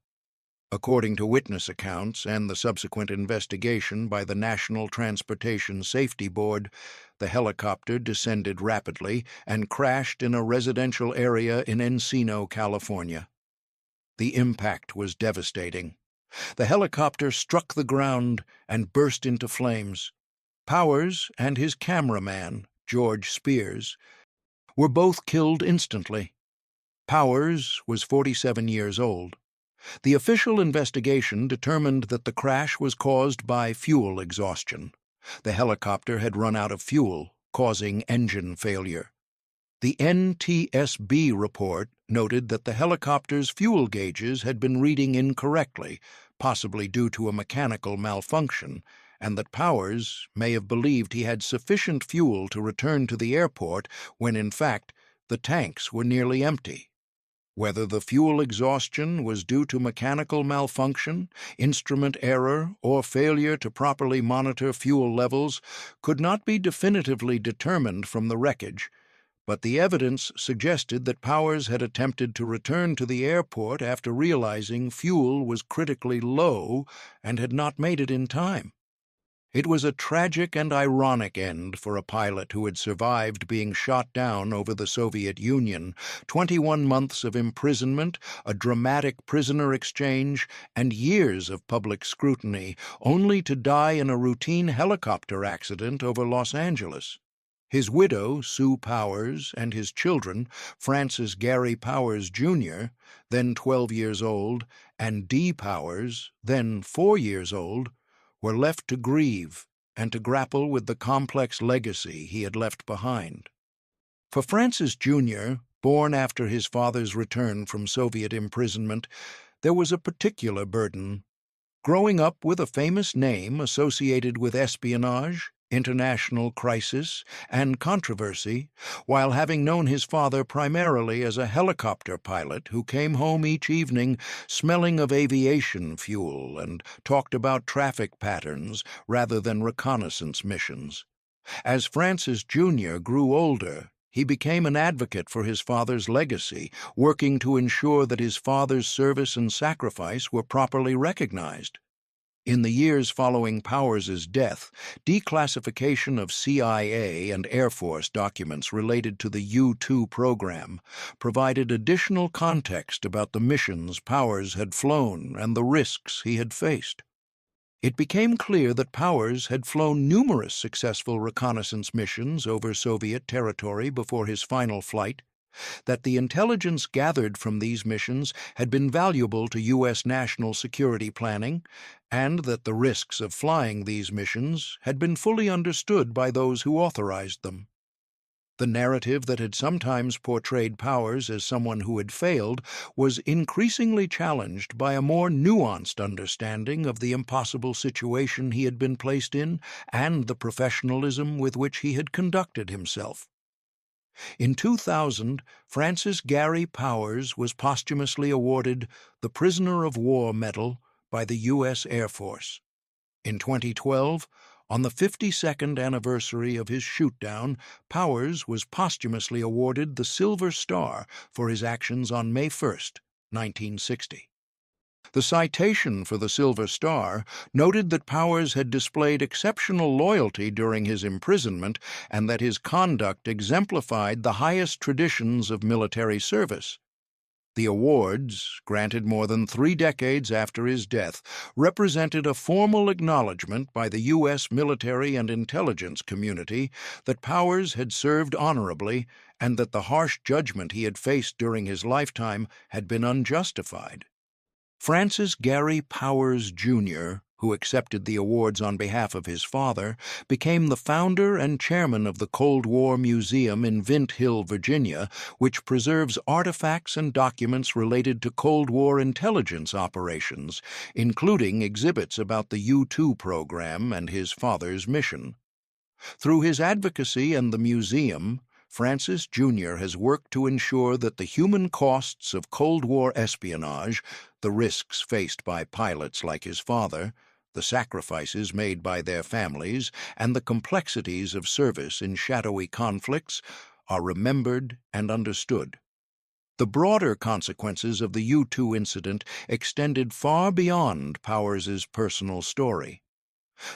According to witness accounts and the subsequent investigation by the National Transportation Safety Board, the helicopter descended rapidly and crashed in a residential area in Encino, California. The impact was devastating. The helicopter struck the ground and burst into flames. Powers and his cameraman, George Spears, were both killed instantly. Powers was 47 years old. The official investigation determined that the crash was caused by fuel exhaustion. The helicopter had run out of fuel, causing engine failure. The NTSB report noted that the helicopter's fuel gauges had been reading incorrectly, possibly due to a mechanical malfunction, and that Powers may have believed he had sufficient fuel to return to the airport when, in fact, the tanks were nearly empty. Whether the fuel exhaustion was due to mechanical malfunction, instrument error, or failure to properly monitor fuel levels could not be definitively determined from the wreckage, but the evidence suggested that Powers had attempted to return to the airport after realizing fuel was critically low and had not made it in time. It was a tragic and ironic end for a pilot who had survived being shot down over the Soviet Union, 21 months of imprisonment, a dramatic prisoner exchange, and years of public scrutiny, only to die in a routine helicopter accident over Los Angeles. His widow, Sue Powers, and his children, Francis Gary Powers, Jr., then 12 years old, and Dee Powers, then 4 years old, were left to grieve and to grapple with the complex legacy he had left behind. For Francis Jr., born after his father's return from Soviet imprisonment, there was a particular burden. Growing up with a famous name associated with espionage, international crisis, and controversy, while having known his father primarily as a helicopter pilot who came home each evening smelling of aviation fuel and talked about traffic patterns rather than reconnaissance missions. As Francis Jr. grew older, he became an advocate for his father's legacy, working to ensure that his father's service and sacrifice were properly recognized. In the years following Powers' death, declassification of CIA and Air Force documents related to the U-2 program provided additional context about the missions Powers had flown and the risks he had faced. It became clear that Powers had flown numerous successful reconnaissance missions over Soviet territory before his final flight, that the intelligence gathered from these missions had been valuable to U.S. national security planning, and that the risks of flying these missions had been fully understood by those who authorized them. The narrative that had sometimes portrayed Powers as someone who had failed was increasingly challenged by a more nuanced understanding of the impossible situation he had been placed in and the professionalism with which he had conducted himself. In 2000, Francis Gary Powers was posthumously awarded the Prisoner of War Medal by the U.S. Air Force. In 2012, on the 52nd anniversary of his shootdown, Powers was posthumously awarded the Silver Star for his actions on May 1, 1960. The citation for the Silver Star noted that Powers had displayed exceptional loyalty during his imprisonment and that his conduct exemplified the highest traditions of military service. The awards, granted more than 3 decades after his death, represented a formal acknowledgment by the U.S. military and intelligence community that Powers had served honorably and that the harsh judgment he had faced during his lifetime had been unjustified. Francis Gary Powers, Jr., who accepted the awards on behalf of his father, became the founder and chairman of the Cold War Museum in Vint Hill, Virginia, which preserves artifacts and documents related to Cold War intelligence operations, including exhibits about the U-2 program and his father's mission. Through his advocacy and the museum, Francis Jr. has worked to ensure that the human costs of Cold War espionage, the risks faced by pilots like his father, the sacrifices made by their families, and the complexities of service in shadowy conflicts are remembered and understood. The broader consequences of the U-2 incident extended far beyond Powers' personal story.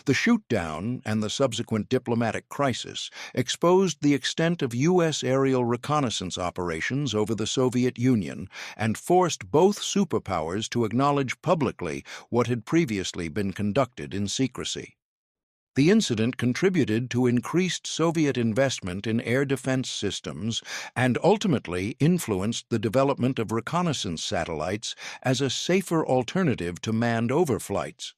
The shoot-down and the subsequent diplomatic crisis exposed the extent of U.S. aerial reconnaissance operations over the Soviet Union and forced both superpowers to acknowledge publicly what had previously been conducted in secrecy. The incident contributed to increased Soviet investment in air defense systems and ultimately influenced the development of reconnaissance satellites as a safer alternative to manned overflights.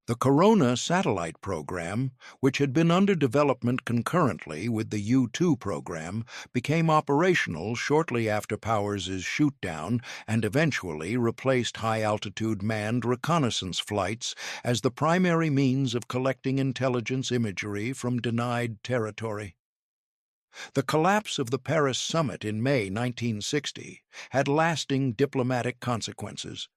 The Corona satellite program, which had been under development concurrently with the U-2 program, became operational shortly after Powers' shoot-down and eventually replaced high-altitude manned reconnaissance flights as the primary means of collecting intelligence imagery from denied territory. The collapse of the Paris summit in May 1960 had lasting diplomatic consequences.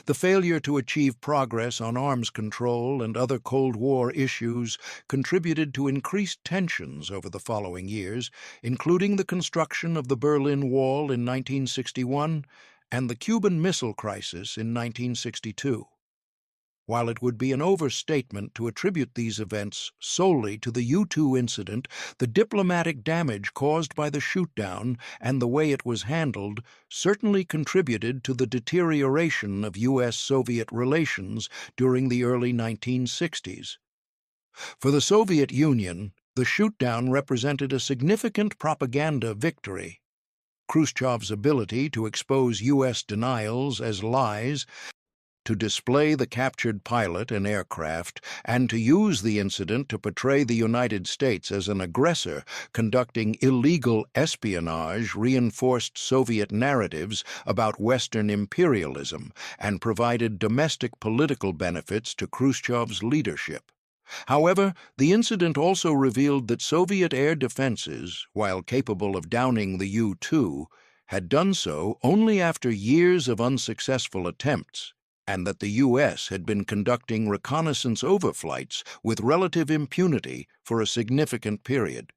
The failure to achieve progress on arms control and other Cold War issues contributed to increased tensions over the following years, including the construction of the Berlin Wall in 1961 and the Cuban Missile Crisis in 1962. While it would be an overstatement to attribute these events solely to the U-2 incident, the diplomatic damage caused by the shootdown and the way it was handled certainly contributed to the deterioration of U.S.-Soviet relations during the early 1960s. For the Soviet Union, the shootdown represented a significant propaganda victory. Khrushchev's ability to expose U.S. denials as lies, to display the captured pilot and aircraft, and to use the incident to portray the United States as an aggressor conducting illegal espionage reinforced Soviet narratives about Western imperialism and provided domestic political benefits to Khrushchev's leadership. However, the incident also revealed that Soviet air defenses, while capable of downing the U-2, had done so only after years of unsuccessful attempts, and that the U.S. had been conducting reconnaissance overflights with relative impunity for a significant period.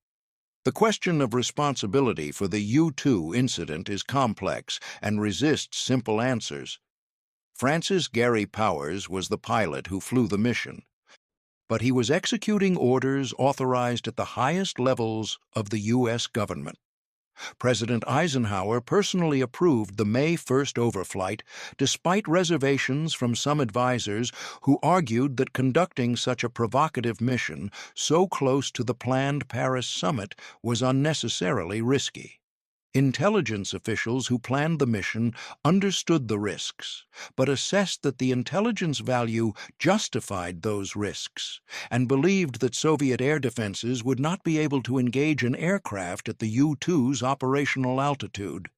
The question of responsibility for the U-2 incident is complex and resists simple answers. Francis Gary Powers was the pilot who flew the mission, but he was executing orders authorized at the highest levels of the U.S. government. President Eisenhower personally approved the May 1st overflight, despite reservations from some advisors who argued that conducting such a provocative mission so close to the planned Paris summit was unnecessarily risky. Intelligence officials who planned the mission understood the risks, but assessed that the intelligence value justified those risks, and believed that Soviet air defenses would not be able to engage an aircraft at the U-2's operational altitude.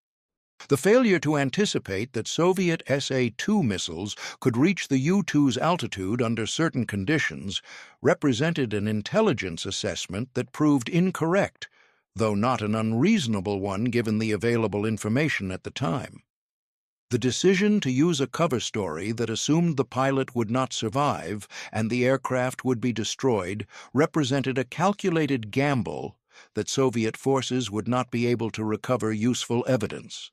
The failure to anticipate that Soviet SA-2 missiles could reach the U-2's altitude under certain conditions represented an intelligence assessment that proved incorrect, though not an unreasonable one given the available information at the time. The decision to use a cover story that assumed the pilot would not survive and the aircraft would be destroyed represented a calculated gamble that Soviet forces would not be able to recover useful evidence.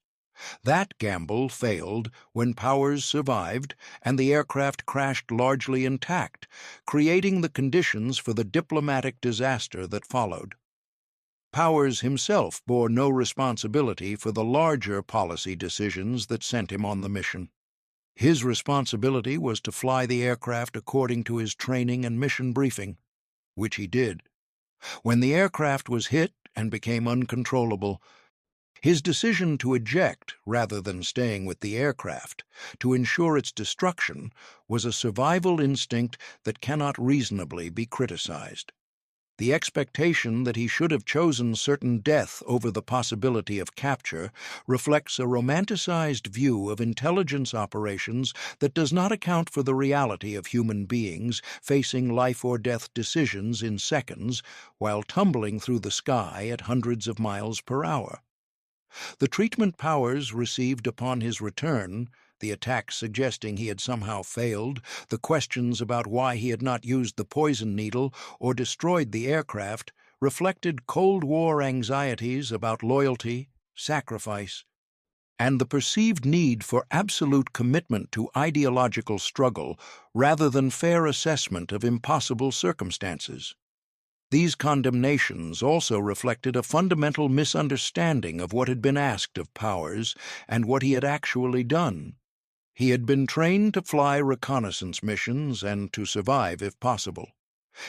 That gamble failed when Powers survived and the aircraft crashed largely intact, creating the conditions for the diplomatic disaster that followed. Powers himself bore no responsibility for the larger policy decisions that sent him on the mission. His responsibility was to fly the aircraft according to his training and mission briefing, which he did. When the aircraft was hit and became uncontrollable, his decision to eject rather than staying with the aircraft to ensure its destruction was a survival instinct that cannot reasonably be criticized. The expectation that he should have chosen certain death over the possibility of capture reflects a romanticized view of intelligence operations that does not account for the reality of human beings facing life-or-death decisions in seconds while tumbling through the sky at hundreds of miles per hour. The treatment Powers received upon his return, the attacks suggesting he had somehow failed, the questions about why he had not used the poison needle or destroyed the aircraft, reflected Cold War anxieties about loyalty, sacrifice, and the perceived need for absolute commitment to ideological struggle rather than fair assessment of impossible circumstances. These condemnations also reflected a fundamental misunderstanding of what had been asked of Powers and what he had actually done. He had been trained to fly reconnaissance missions and to survive if possible.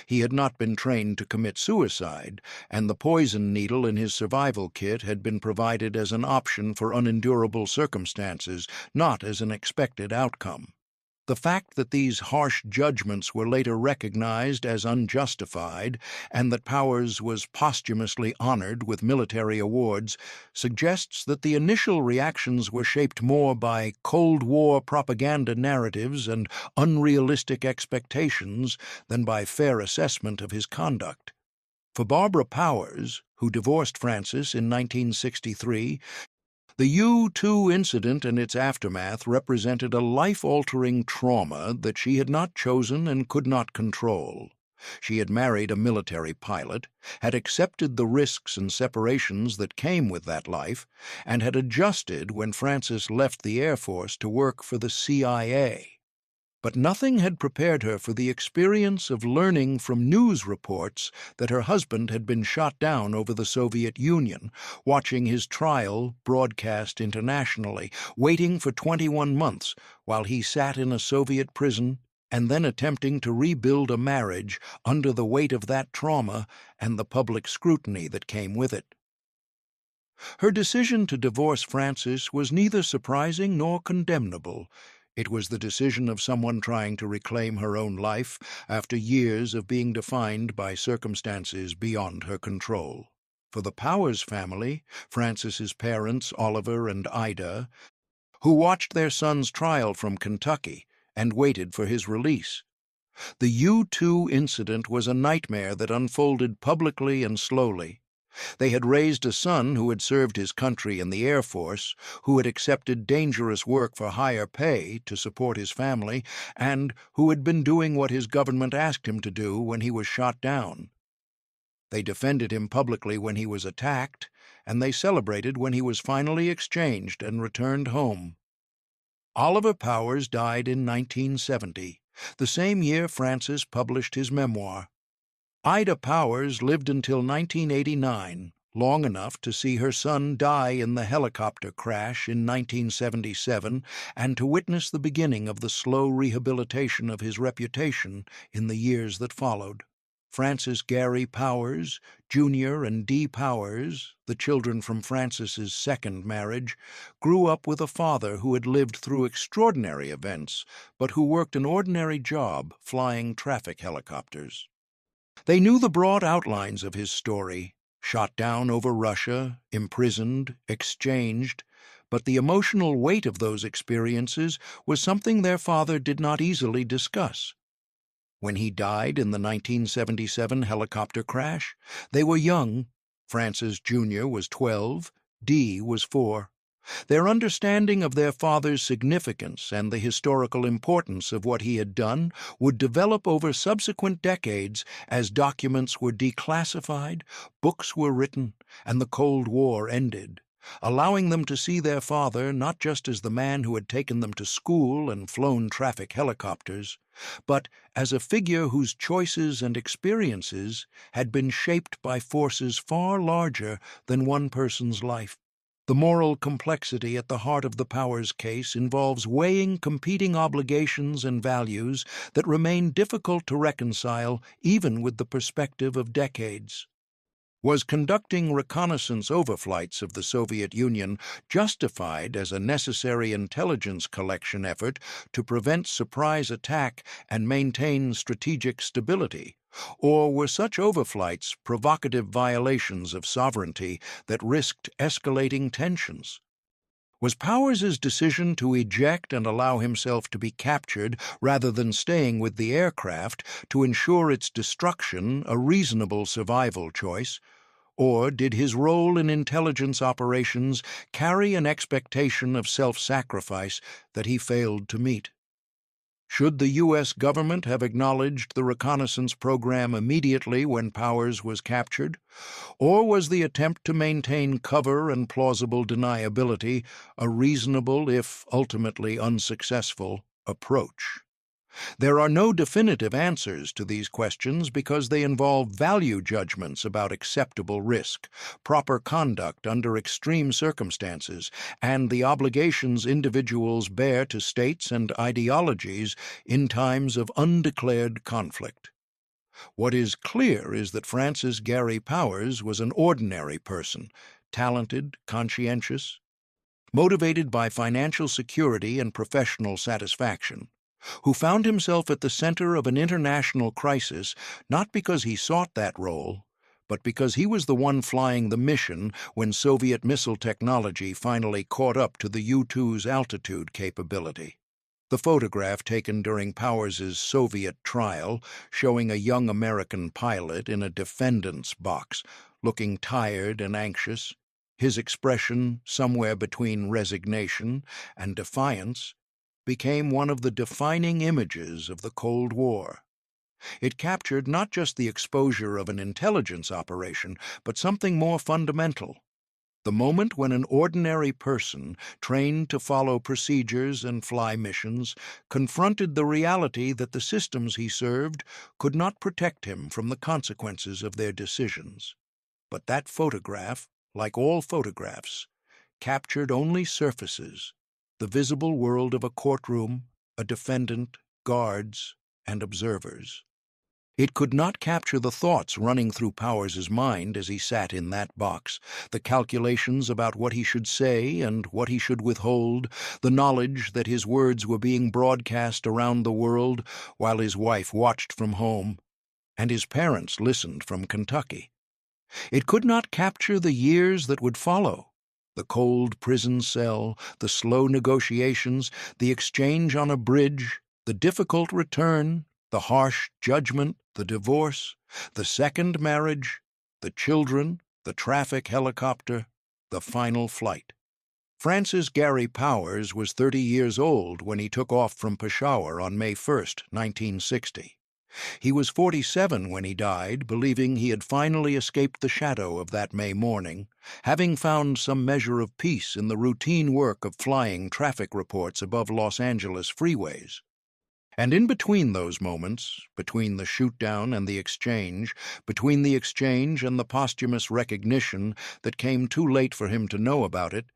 He had not been trained to commit suicide, and the poison needle in his survival kit had been provided as an option for unendurable circumstances, not as an expected outcome. The fact that these harsh judgments were later recognized as unjustified and that Powers was posthumously honored with military awards suggests that the initial reactions were shaped more by Cold War propaganda narratives and unrealistic expectations than by fair assessment of his conduct. For Barbara Powers, who divorced Francis in 1963, the U-2 incident and its aftermath represented a life-altering trauma that she had not chosen and could not control. She had married a military pilot, had accepted the risks and separations that came with that life, and had adjusted when Francis left the Air Force to work for the CIA. But nothing had prepared her for the experience of learning from news reports that her husband had been shot down over the Soviet Union, watching his trial broadcast internationally, waiting for 21 months while he sat in a Soviet prison, and then attempting to rebuild a marriage under the weight of that trauma and the public scrutiny that came with it. Her decision to divorce Francis was neither surprising nor condemnable. It was the decision of someone trying to reclaim her own life after years of being defined by circumstances beyond her control. For the Powers family, Francis's parents, Oliver and Ida, who watched their son's trial from Kentucky and waited for his release, the U-2 incident was a nightmare that unfolded publicly and slowly. They had raised a son who had served his country in the Air Force, who had accepted dangerous work for higher pay to support his family, and who had been doing what his government asked him to do when he was shot down. They defended him publicly when he was attacked, and they celebrated when he was finally exchanged and returned home. Oliver Powers died in 1970, the same year Francis published his memoir. Ida Powers lived until 1989, long enough to see her son die in the helicopter crash in 1977 and to witness the beginning of the slow rehabilitation of his reputation in the years that followed. Francis Gary Powers, Jr. and Dee Powers, the children from Francis's second marriage, grew up with a father who had lived through extraordinary events, but who worked an ordinary job flying traffic helicopters. They knew the broad outlines of his story: shot down over Russia, imprisoned, exchanged, but the emotional weight of those experiences was something their father did not easily discuss. When he died in the 1977 helicopter crash, they were young. Francis Jr. was 12, Dee was 4. Their understanding of their father's significance and the historical importance of what he had done would develop over subsequent decades as documents were declassified, books were written, and the Cold War ended, allowing them to see their father not just as the man who had taken them to school and flown traffic helicopters, but as a figure whose choices and experiences had been shaped by forces far larger than one person's life. The moral complexity at the heart of the Powers case involves weighing competing obligations and values that remain difficult to reconcile even with the perspective of decades. Was conducting reconnaissance overflights of the Soviet Union justified as a necessary intelligence collection effort to prevent surprise attack and maintain strategic stability? Or were such overflights provocative violations of sovereignty that risked escalating tensions? Was Powers's decision to eject and allow himself to be captured rather than staying with the aircraft to ensure its destruction a reasonable survival choice? Or did his role in intelligence operations carry an expectation of self-sacrifice that he failed to meet? Should the U.S. government have acknowledged the reconnaissance program immediately when Powers was captured? Or was the attempt to maintain cover and plausible deniability a reasonable, if ultimately unsuccessful, approach? There are no definitive answers to these questions because they involve value judgments about acceptable risk, proper conduct under extreme circumstances, and the obligations individuals bear to states and ideologies in times of undeclared conflict. What is clear is that Francis Gary Powers was an ordinary person, talented, conscientious, motivated by financial security and professional satisfaction, who found himself at the center of an international crisis not because he sought that role, but because he was the one flying the mission when Soviet missile technology finally caught up to the U-2's altitude capability. The photograph taken during Powers's Soviet trial, showing a young American pilot in a defendant's box, looking tired and anxious, his expression somewhere between resignation and defiance, became one of the defining images of the Cold War. It captured not just the exposure of an intelligence operation, but something more fundamental. The moment when an ordinary person, trained to follow procedures and fly missions, confronted the reality that the systems he served could not protect him from the consequences of their decisions. But that photograph, like all photographs, captured only surfaces, the visible world of a courtroom, a defendant, guards, and observers. It could not capture the thoughts running through Powers's mind as he sat in that box, the calculations about what he should say and what he should withhold, the knowledge that his words were being broadcast around the world while his wife watched from home and his parents listened from Kentucky. It could not capture the years that would follow. The cold prison cell, the slow negotiations, the exchange on a bridge, the difficult return, the harsh judgment, the divorce, the second marriage, the children, the traffic helicopter, the final flight. Francis Gary Powers was 30 years old when he took off from Peshawar on May 1, 1960. He was 47 when he died, believing he had finally escaped the shadow of that May morning, having found some measure of peace in the routine work of flying traffic reports above Los Angeles freeways. And in between those moments, between the shoot-down and the exchange, between the exchange and the posthumous recognition that came too late for him to know about it,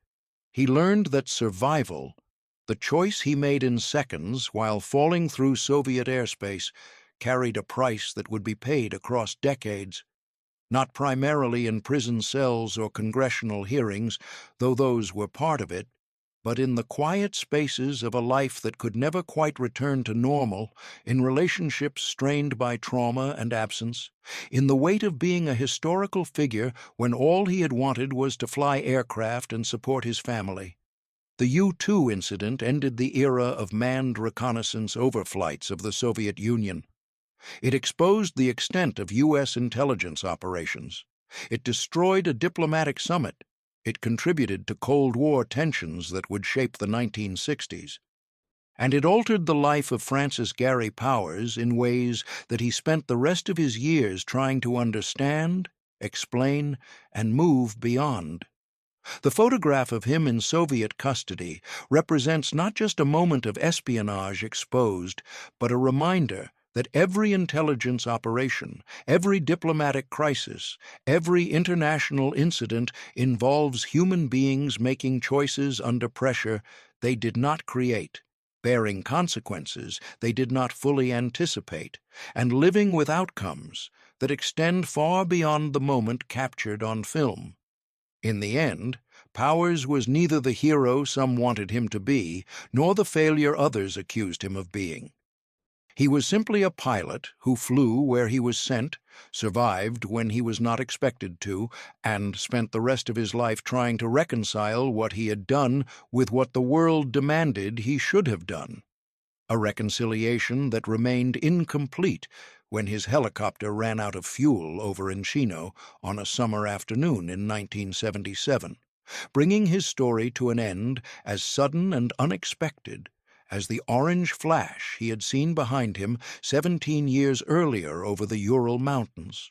he learned that survival, the choice he made in seconds while falling through Soviet airspace, carried a price that would be paid across decades, not primarily in prison cells or congressional hearings, though those were part of it, but in the quiet spaces of a life that could never quite return to normal, in relationships strained by trauma and absence, in the weight of being a historical figure when all he had wanted was to fly aircraft and support his family. The U-2 incident ended the era of manned reconnaissance overflights of the Soviet Union. It exposed the extent of U.S. intelligence operations. It destroyed a diplomatic summit. It contributed to Cold War tensions that would shape the 1960s. And it altered the life of Francis Gary Powers in ways that he spent the rest of his years trying to understand, explain, and move beyond. The photograph of him in Soviet custody represents not just a moment of espionage exposed, but a reminder that every intelligence operation, every diplomatic crisis, every international incident involves human beings making choices under pressure they did not create, bearing consequences they did not fully anticipate, and living with outcomes that extend far beyond the moment captured on film. In the end, Powers was neither the hero some wanted him to be, nor the failure others accused him of being. He was simply a pilot who flew where he was sent, survived when he was not expected to, and spent the rest of his life trying to reconcile what he had done with what the world demanded he should have done. A reconciliation that remained incomplete when his helicopter ran out of fuel over in Chino on a summer afternoon in 1977, bringing his story to an end as sudden and unexpected as the orange flash he had seen behind him 17 years earlier over the Ural Mountains.